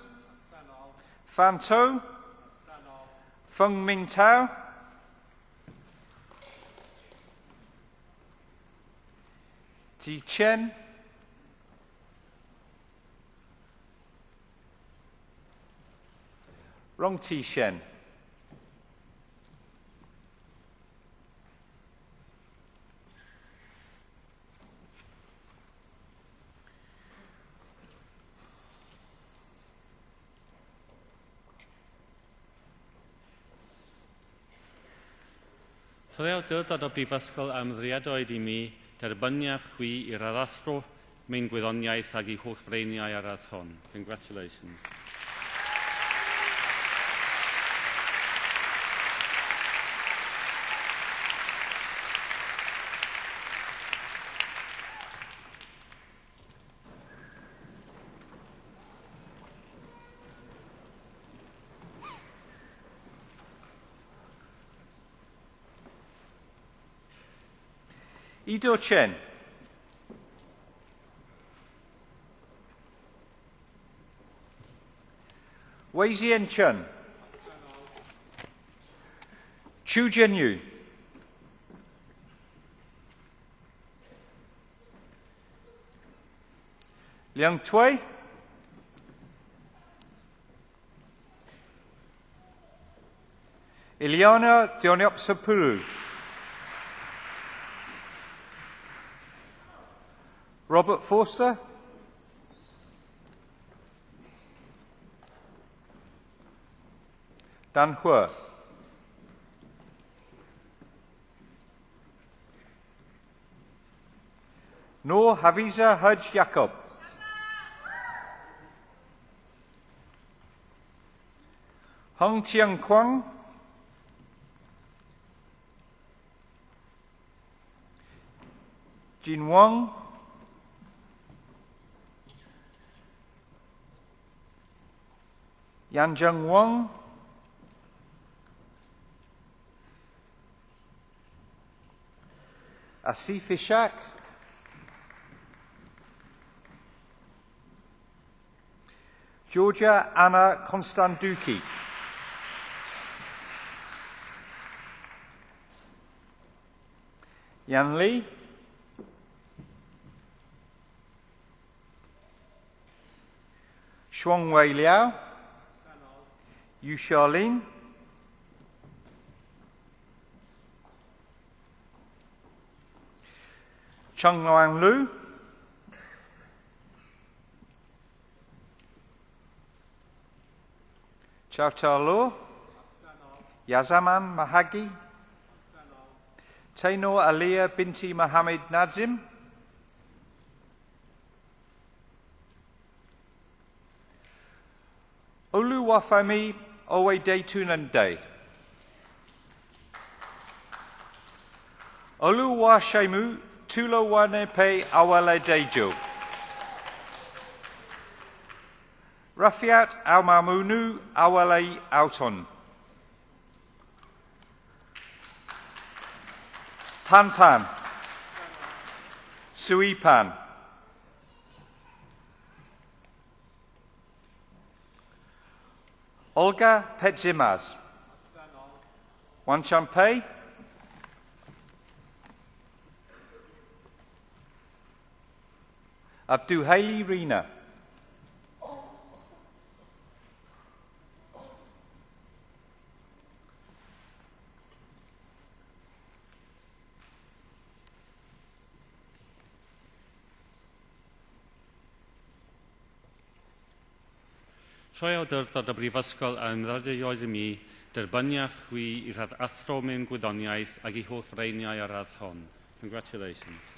Fan To, Feng Ming Tao, Ti Chen, Rong Ti Shen. Twy awdurdod o Brifysgol am ddriadoedd I mi, derbyniaf chwi i'r arathro mewn gwyddoniaeth ag I holl freiniau araith hon. Congratulations. Ido Chen, Wei Zian Chen, Chu Jianyu, Liang Tui, Ileana Dionyopsopulu, Robert Forster, Dan Hua, Noor Haviza Haj Jacob, Hong Tiang Kwang, Jin Wang, Yanjung Wang, Asif Ishak, Georgia Anna Konstanduki, Yan Li, Shuang Wei Liao, Yu Charlene, Chung Luang Lu, Chow Ta Lo, Yazaman Mahagi, Tainor Aliyah binti Mohammed Nazim, Olu Wafami Owe Day Tunan Day, Olu Washemu Tulo Wanepe Awale Dejo, Rafiat Almamunu Awale Auton, Pan Pan, Sui Pan, Olga Petzimaz, Wan Champei, Abduhaili Rina, Trwy awdurdod y Brifysgol yn radioedd i mi, derbyniaf chwi i radd athro mewn gwyddoniaeth ac i holl reiniau ar radd hon. Congratulations.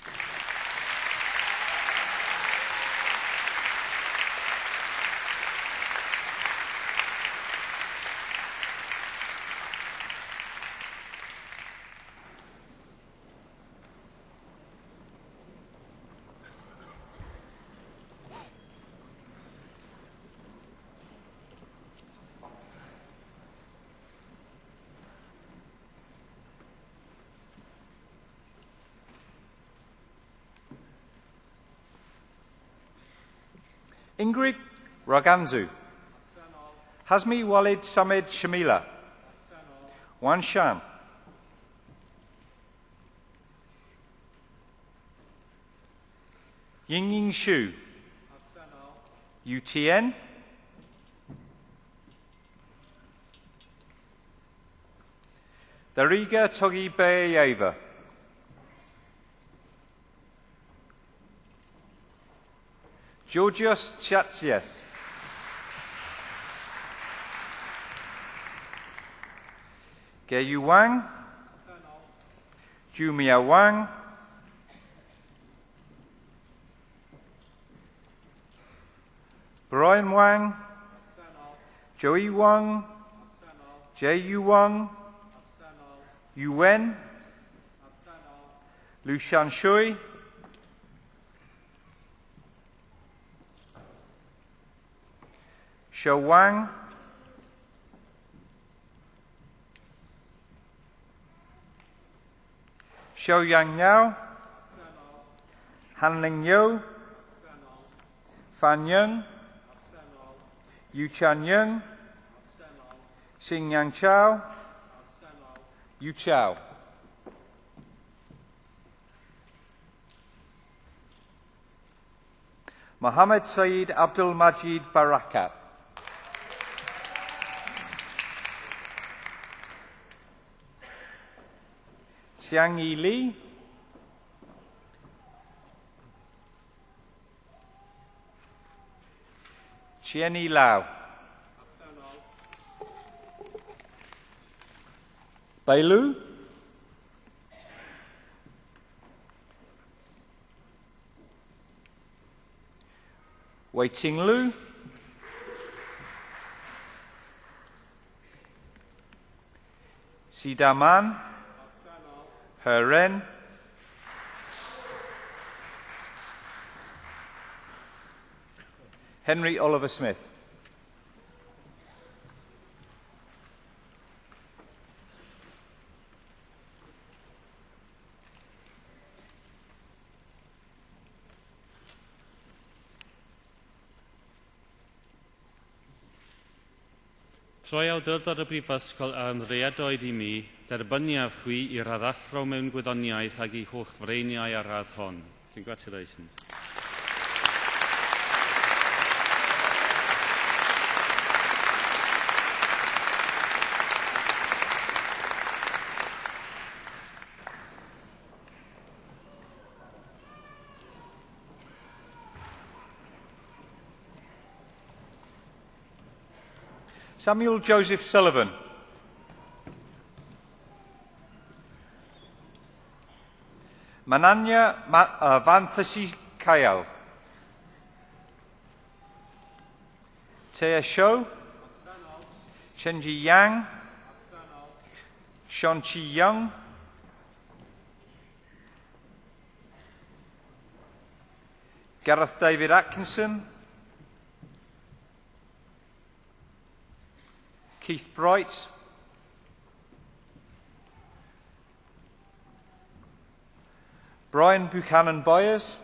Ingrid Raganzu. Hasmi Walid Samid Shamila. Wan Shan. Ying Shu. UTN. Dariga Togi Bayeva. Georgios Chatsias. Geyu Wang. Jumia Wang. Brian Wang. Joey Wang. J.U. Wang. Yuwen. Lu Shanshui. Shou Wang. Shou Yang Yao. Han Ling Yu. Fan Yung. Yu Chan Yung. Xing Yang Chao. Yu Chao. Mohammed Saeed Abdul Majid Barakat. Xiang Yi Li. Chieni Lau. Bailu. Wei Ting Lu. Sidaman. Heren. Henry Oliver Smith. Trwy awdurdod y Brifysgol yn rheadoedd i mi, derbyniaf chwi i radd athro mewn gwyddoniaeth ac i holl freiniau ar radd hon. Congratulations. Samuel Joseph Sullivan. Mananya Vanthasi Kayal. Tea Shou. Chenji Yang. Shonchi Young. Gareth David Atkinson. Keith Bright. Brian Buchanan Byers.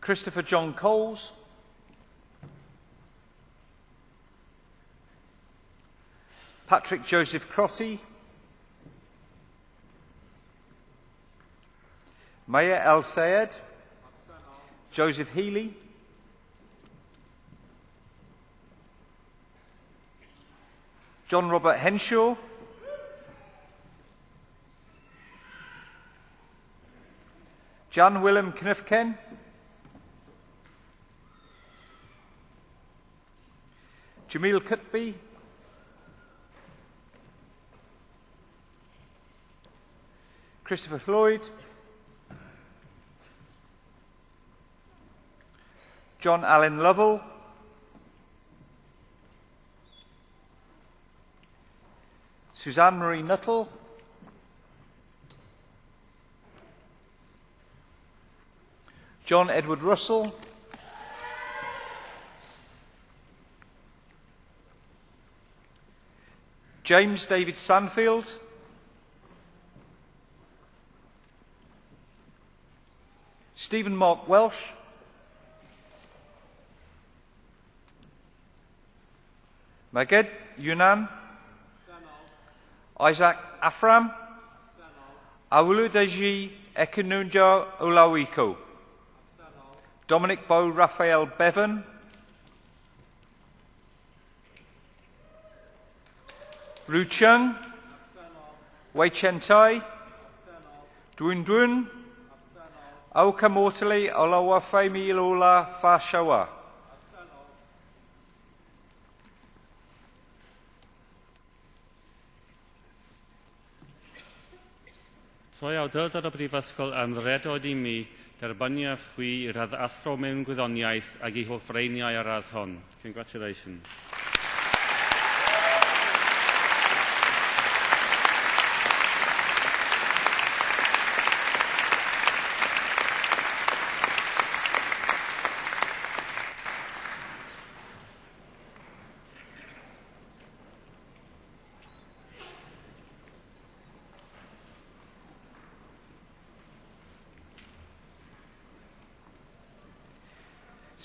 Christopher John Coles. Patrick Joseph Crotty. Maya El Sayed. Joseph Healy. John Robert Henshaw. Jan Willem Knifken. Jamil Cutby, Christopher Floyd, John Allen Lovell, Suzanne Marie Nuttall, John Edward Russell, James David Sanfield, Stephen Mark Welsh, Maged Yunan, Isaac Afram, Awuludeji Ekununja Olawiko, Dominic Bo Raphael Bevan, Ru Chung, Wei Chen Tai, Dwin Dwin, Auka Mortali Olawa Femi Ilola Fashawa. Troi awdurdod o Brifysgol ymddiedod i mi derbyniaf chwi i radd athro mewn gwyddoniaeth ac i hoffreiniau ar radd hon. Congratulations.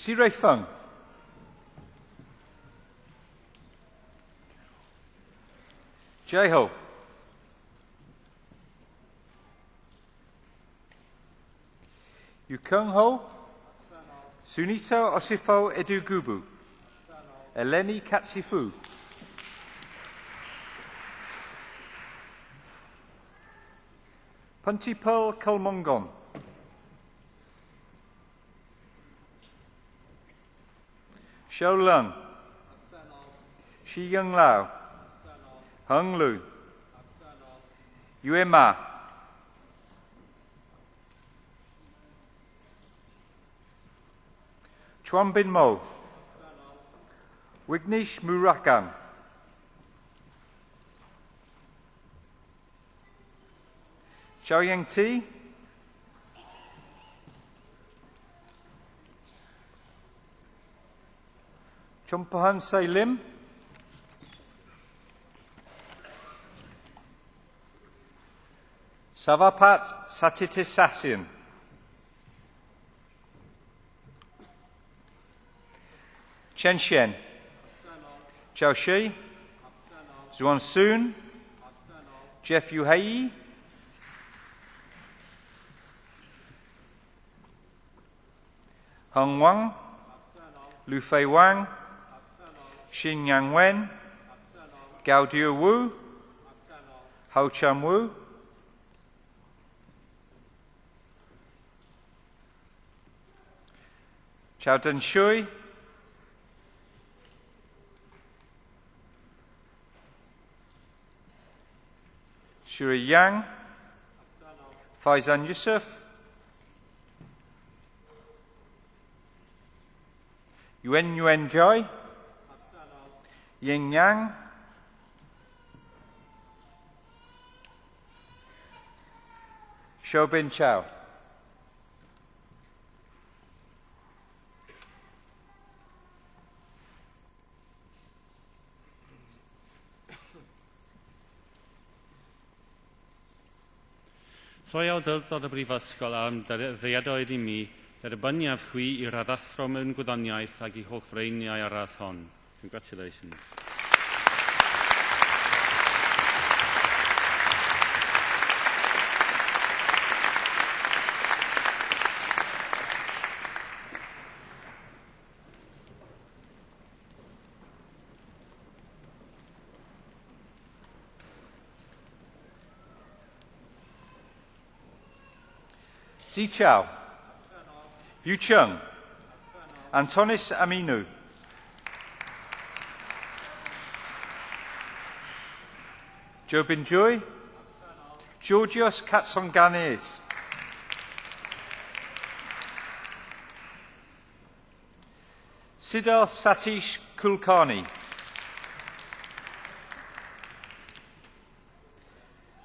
Si Ray Fung, Jai-Ho, Yukung-Ho, Sunito Osifo Edugubu, Eleni Katsifu, Puntipul Kulmongon, Xiao Lung, Shi Yung Lao, Hung Lu, Yue Ma, Chuan Bin Mo, Wignesh Murakan, Xiao Yang Ti, Chumpahan Say Lim, Savapat Satitisasian, Chen Shen, Zhao Shi, Zuan Soon, Jeff Yuhei, Heng Wang, Lu Fei Wang, Xin Yang Wen, Gao Diu Wu, Hao Chan Wu, Chao Den Shui, Shuri Yang, Faizan Yusuf, Yuen Jai, Ying Yang, Shobin Chow. Troi awdurdod y Brifysgol am ddeiadoedd i mi derbyniaf chwi i radd athro mewn gwyddoniaeth ac i hoffreiniau ar radd hon. Congratulations. Si Chao, Yu Chung, Antonis Aminu, Jobin Joy, Georgios Katsonganis, Siddharth Satish Kulkarni,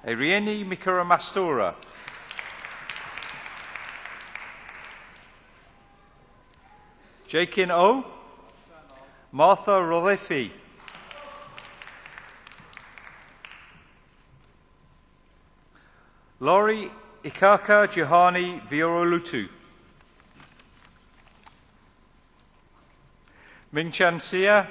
Arieni Mikura Mastora, Jakin O, Martha Rolefi, Laurie Ikaka Johani Viorolutu, Mingchan Sia,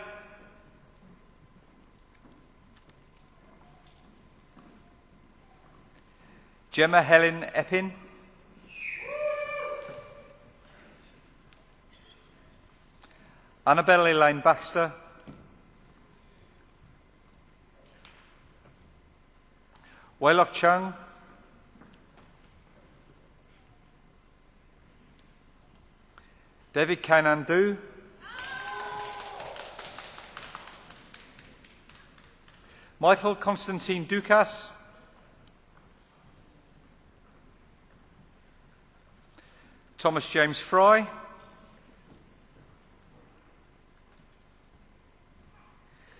Gemma Helen Eppin, Annabelle Elaine Baxter, Wailok Chung, David Kainandu, Michael Constantine Dukas, Thomas James Fry,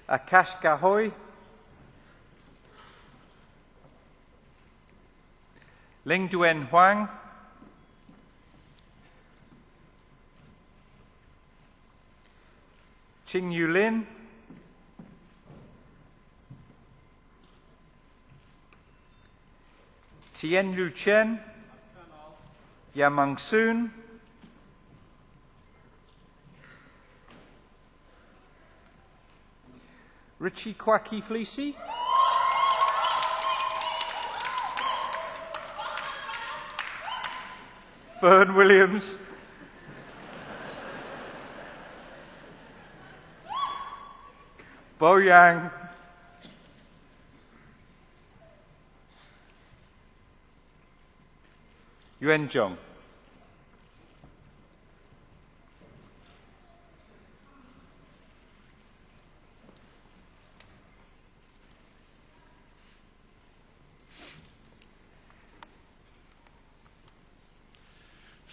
Akash Gahoy, Ling Duen Huang, Ching Yu Lin, Tien Lu Chen, Yamang Soon, Richie Quacky Fleecy, Fern Williams, Bo Yang, Yuan Zhong.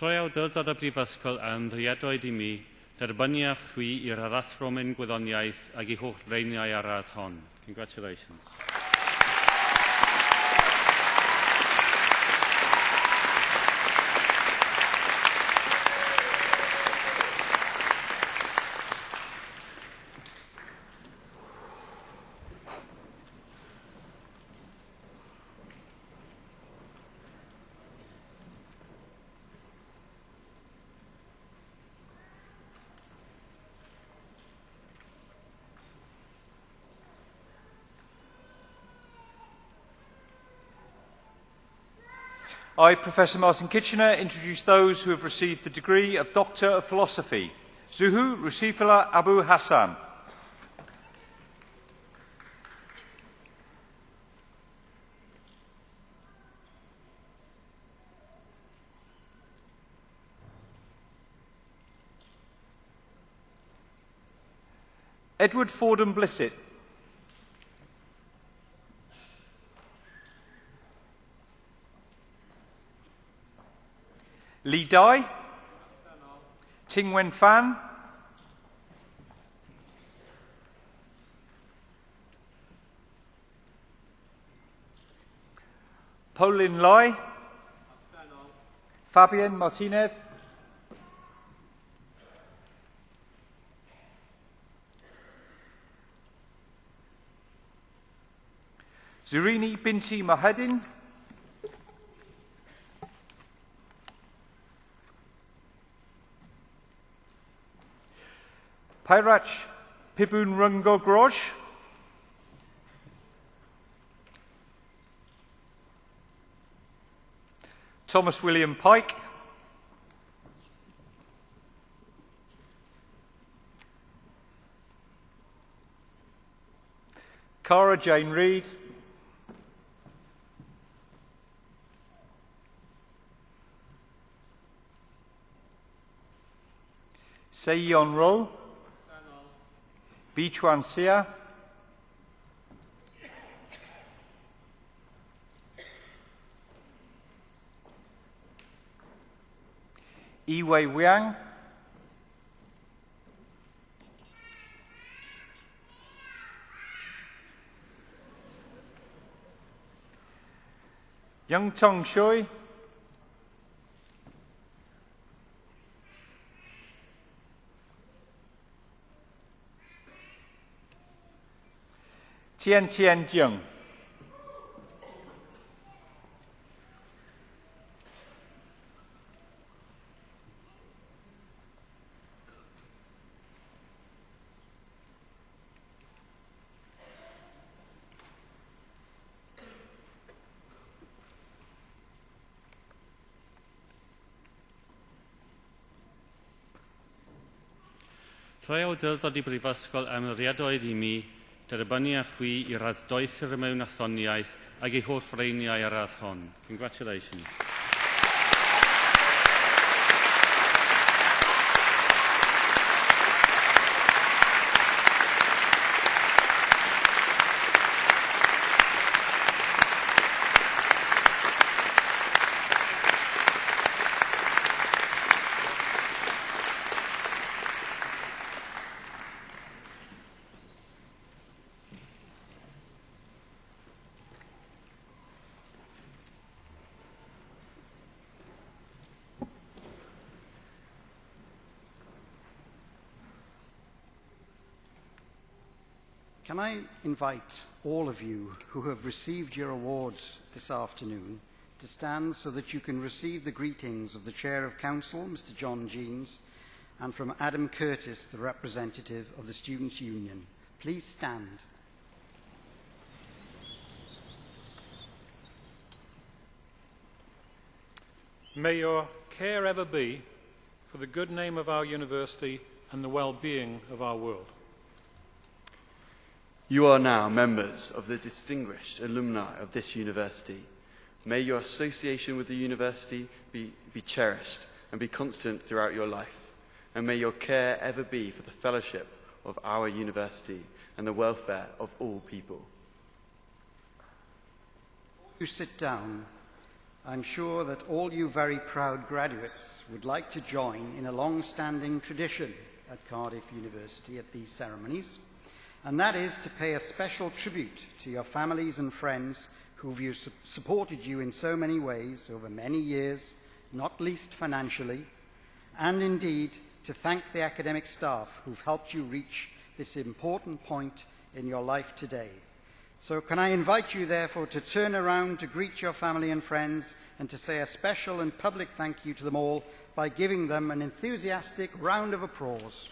Rhoi awdurdod y Brifysgol yn rhiedoed i mi derbyniaf chwi i'r addathromyn gwyddoniaeth ac I holl freiniau ar radd hon. Congratulations. I, Professor Martin Kitchener, introduce those who have received the degree of Doctor of Philosophy. Zuhu Rusifila Abu Hassan. Edward Fordham Blissett. Li Dai, Ting Wen Fan, Pauline Lai, Fabian Martinez, Zurini Binti Mahedin, Pairach Pibun Rungo Groj, Thomas William Pike, Cara Jane Reid, Se-Yon Ro, Bi Chuan Sia, Iwei Wiang, Young Tong Shui, Tian Tian Jiang. Rhai awdurdod i Brifysgol ymyrriadoedd i mi, derbynnu a chwi i radd doethir mewn athroniaeth ac ei holl freiniau ar radd hon. Congratulations. Can I invite all of you who have received your awards this afternoon to stand so that you can receive the greetings of the Chair of Council, Mr. John Jeans, and from Adam Curtis, the representative of the Students' Union. Please stand. May your care ever be for the good name of our university and the well-being of our world. You are now members of the distinguished alumni of this university. May your association with the university be cherished and be constant throughout your life. And may your care ever be for the fellowship of our university and the welfare of all people. You sit down. I'm sure that all you very proud graduates would like to join in a long-standing tradition at Cardiff University at these ceremonies, and that is to pay a special tribute to your families and friends who've supported you in so many ways over many years, not least financially, and indeed to thank the academic staff who've helped you reach this important point in your life today. So can I invite you therefore to turn around to greet your family and friends and to say a special and public thank you to them all by giving them an enthusiastic round of applause.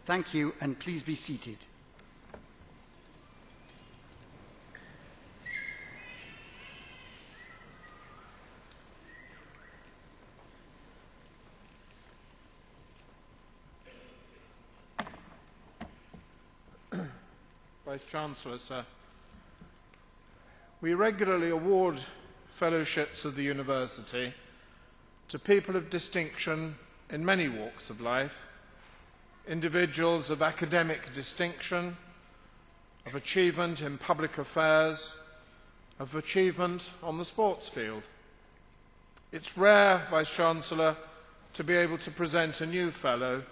Thank you, and please be seated. Vice-Chancellor, sir, we regularly award fellowships of the university to people of distinction in many walks of life, individuals of academic distinction, of achievement in public affairs, of achievement on the sports field. It's rare, Vice-Chancellor, to be able to present a new fellow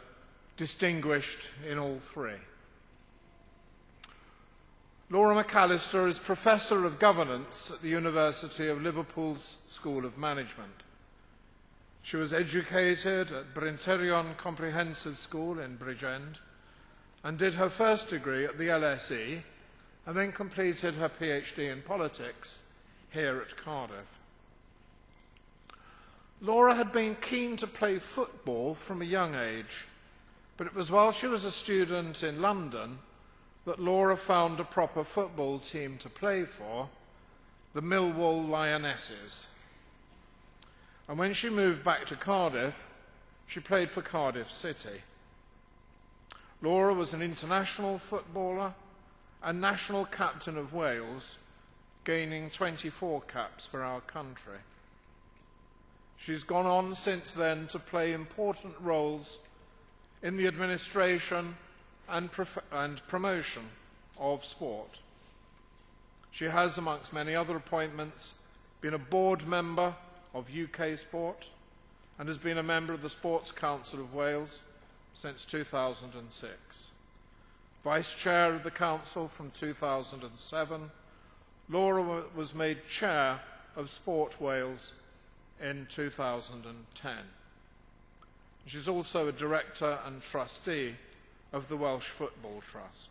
distinguished in all three. Laura McAllister is Professor of Governance at the University of Liverpool's School of Management. She was educated at Brynterion Comprehensive School in Bridgend and did her first degree at the LSE and then completed her PhD in politics here at Cardiff. Laura had been keen to play football from a young age, but it was while she was a student in London that Laura found a proper football team to play for, the Millwall Lionesses. And when she moved back to Cardiff, she played for Cardiff City. Laura was an international footballer and national captain of Wales, gaining 24 caps for our country. She's gone on since then to play important roles in the administration and promotion of sport. She has, amongst many other appointments, been a board member of UK Sport and has been a member of the Sports Council of Wales since 2006. Vice Chair of the Council from 2007, Laura was made Chair of Sport Wales in 2010. She's also a Director and Trustee of the Welsh Football Trust.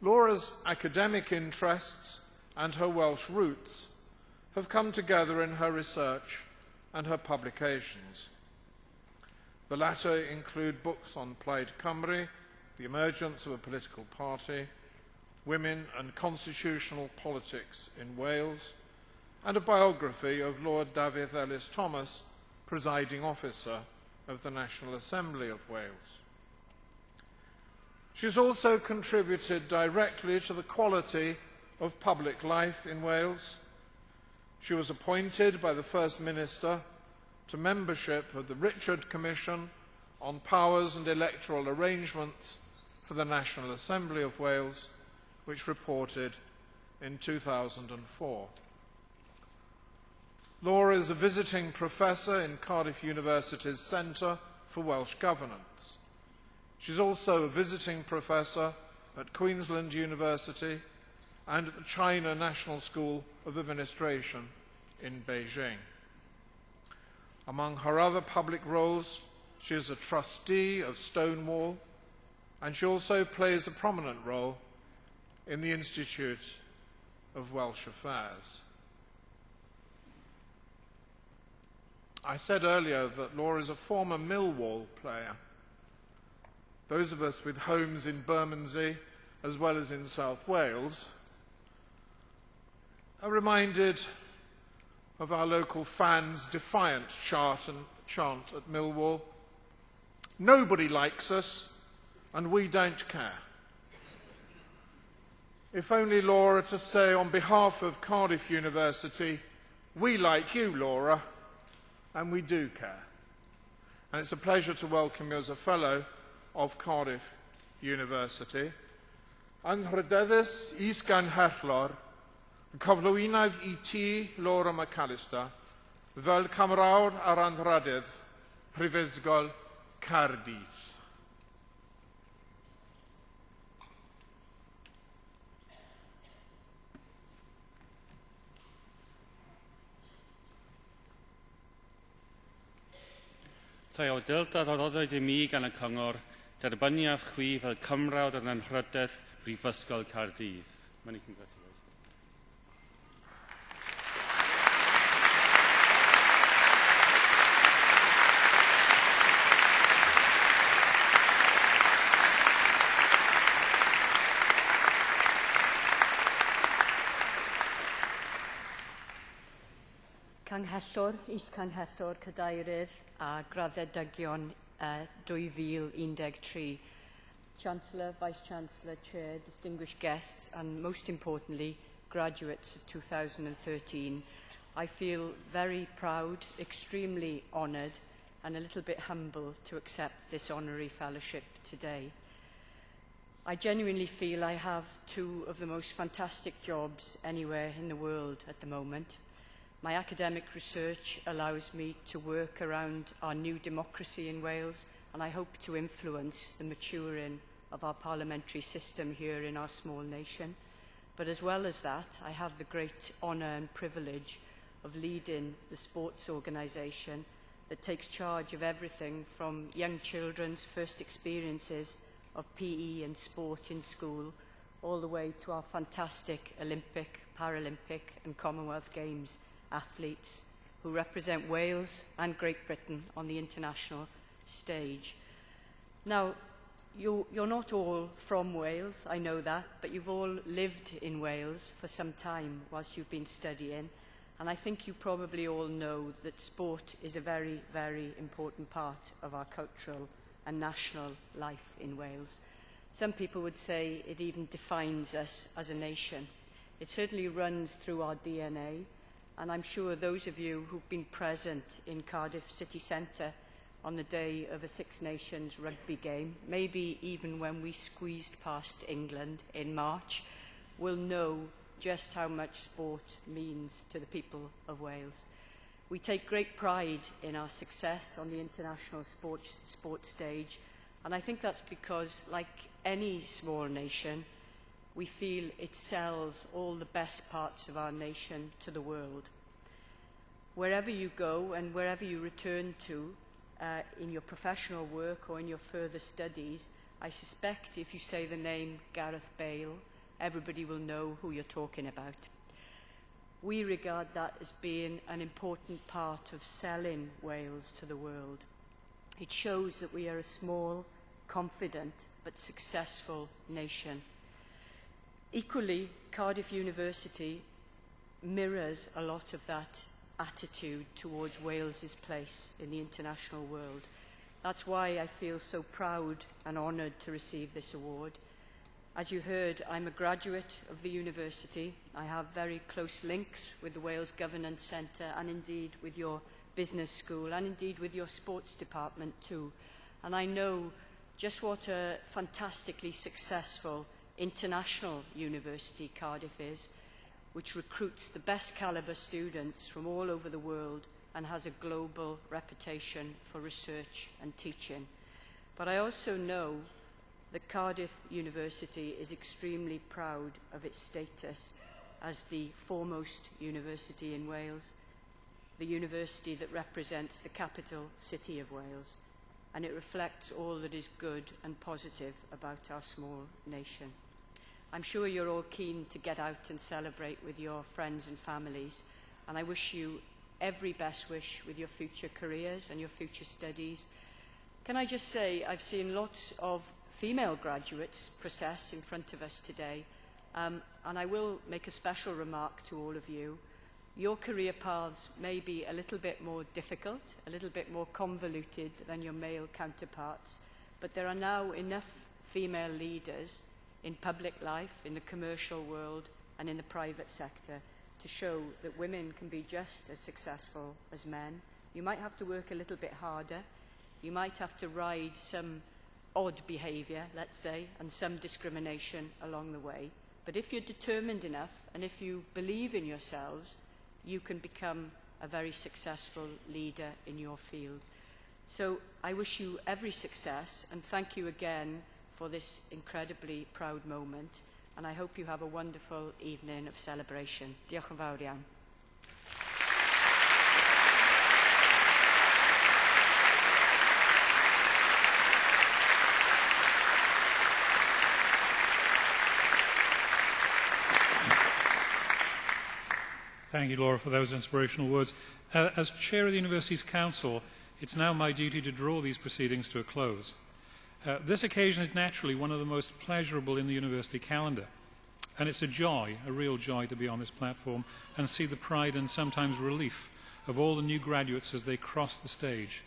Laura's academic interests and her Welsh roots have come together in her research and her publications. The latter include books on Plaid Cymru, the emergence of a political party, women and constitutional politics in Wales, and a biography of Lord Dafydd Ellis-Thomas, presiding officer of the National Assembly of Wales. She's also contributed directly to the quality of public life in Wales. She was appointed by the First Minister to membership of the Richard Commission on Powers and Electoral Arrangements for the National Assembly of Wales, which reported in 2004. Laura is a visiting professor in Cardiff University's Centre for Welsh Governance. She's also a visiting professor at Queensland University and at the China National School of Administration in Beijing. Among her other public roles, she is a trustee of Stonewall, and she also plays a prominent role in the Institute of Welsh Affairs. I said earlier that Laura is a former Millwall player. Those of us with homes in Bermondsey, as well as in South Wales, are reminded of our local fans' defiant chant at Millwall: "Nobody likes us, and we don't care." If only Laura to say on behalf of Cardiff University, "We like you, Laura, and we do care." And it's a pleasure to welcome you as a Fellow of Cardiff University. Yn Rhydeddus is ganhellor, cyflwynaf I ti, Laura McAllister, fel camrawd ar anrhadydd Prifysgol Cardiff. Tai awdl a roddodd I mi gan y cyngor, derbyniaf chwi fel cymrawd yn anrhydedd Brifysgol Cardydd. Many congratulations. Canghellwr, is-canghellwr Cadeirydd a graddedigion 2013. Chancellor, Vice-Chancellor, Chair, distinguished guests, and most importantly, graduates of 2013. I feel very proud, extremely honoured, and a little bit humble to accept this honorary fellowship today. I genuinely feel I have two of the most fantastic jobs anywhere in the world at the moment. My academic research allows me to work around our new democracy in Wales, and I hope to influence the maturing of our parliamentary system here in our small nation. But as well as that, I have the great honour and privilege of leading the sports organisation that takes charge of everything from young children's first experiences of PE and sport in school, all the way to our fantastic Olympic, Paralympic and Commonwealth Games athletes who represent Wales and Great Britain on the international stage. Now, you're not all from Wales, I know that, but you've all lived in Wales for some time whilst you've been studying, and I think you probably all know that sport is a very, very important part of our cultural and national life in Wales. Some people would say it even defines us as a nation. It certainly runs through our DNA, and I'm sure those of you who've been present in Cardiff city centre on the day of a Six Nations rugby game, maybe even when we squeezed past England in March, will know just how much sport means to the people of Wales. We take great pride in our success on the international sports stage, and I think that's because, like any small nation, we feel it sells all the best parts of our nation to the world. Wherever you go and wherever you return to in your professional work or in your further studies, I suspect if you say the name Gareth Bale, everybody will know who you're talking about. We regard that as being an important part of selling Wales to the world. It shows that we are a small, confident, but successful nation. Equally, Cardiff University mirrors a lot of that attitude towards Wales's place in the international world. That's why I feel so proud and honoured to receive this award. As you heard, I'm a graduate of the university. I have very close links with the Wales Governance Centre and indeed with your business school and indeed with your sports department too. And I know just what a fantastically successful international university Cardiff is, which recruits the best calibre students from all over the world and has a global reputation for research and teaching. But I also know that Cardiff University is extremely proud of its status as the foremost university in Wales, the university that represents the capital city of Wales, and it reflects all that is good and positive about our small nation. I'm sure you're all keen to get out and celebrate with your friends and families, and I wish you every best wish with your future careers and your future studies. Can I just say, I've seen lots of female graduates process in front of us today, and I will make a special remark to all of you. Your career paths may be a little bit more difficult, a little bit more convoluted than your male counterparts, but there are now enough female leaders in public life, in the commercial world, and in the private sector to show that women can be just as successful as men. You might have to work a little bit harder. You might have to ride some odd behaviour, let's say, and some discrimination along the way. But if you're determined enough and if you believe in yourselves, you can become a very successful leader in your field. So I wish you every success and thank you again for this incredibly proud moment, and I hope you have a wonderful evening of celebration. Diolch yn fawr iawn. Thank you, Laura, for those inspirational words. As Chair of the University's Council, it's now my duty to draw these proceedings to a close. This occasion is naturally one of the most pleasurable in the university calendar, and it's a joy, a real joy, to be on this platform and see the pride and sometimes relief of all the new graduates as they cross the stage.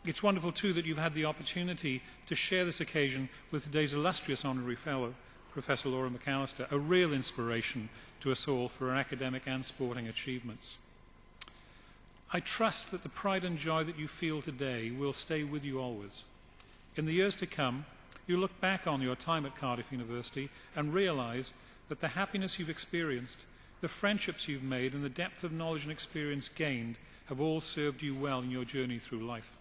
It's wonderful, too, that you've had the opportunity to share this occasion with today's illustrious honorary fellow, Professor Laura McAllister, a real inspiration to us all for our academic and sporting achievements. I trust that the pride and joy that you feel today will stay with you always. In the years to come, you'll look back on your time at Cardiff University and realise that the happiness you've experienced, the friendships you've made, and the depth of knowledge and experience gained have all served you well in your journey through life.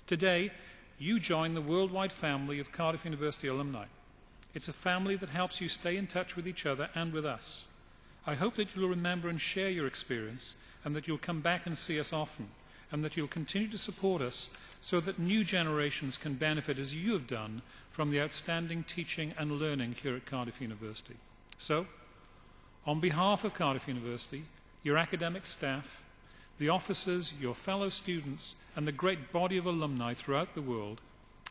Today, you join the worldwide family of Cardiff University alumni. It's a family that helps you stay in touch with each other and with us. I hope that you'll remember and share your experience, and that you'll come back and see us often, and that you'll continue to support us so that new generations can benefit, as you have done, from the outstanding teaching and learning here at Cardiff University. So, on behalf of Cardiff University, your academic staff, the officers, your fellow students, and the great body of alumni throughout the world,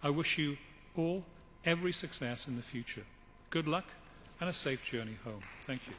I wish you all every success in the future. Good luck and a safe journey home. Thank you.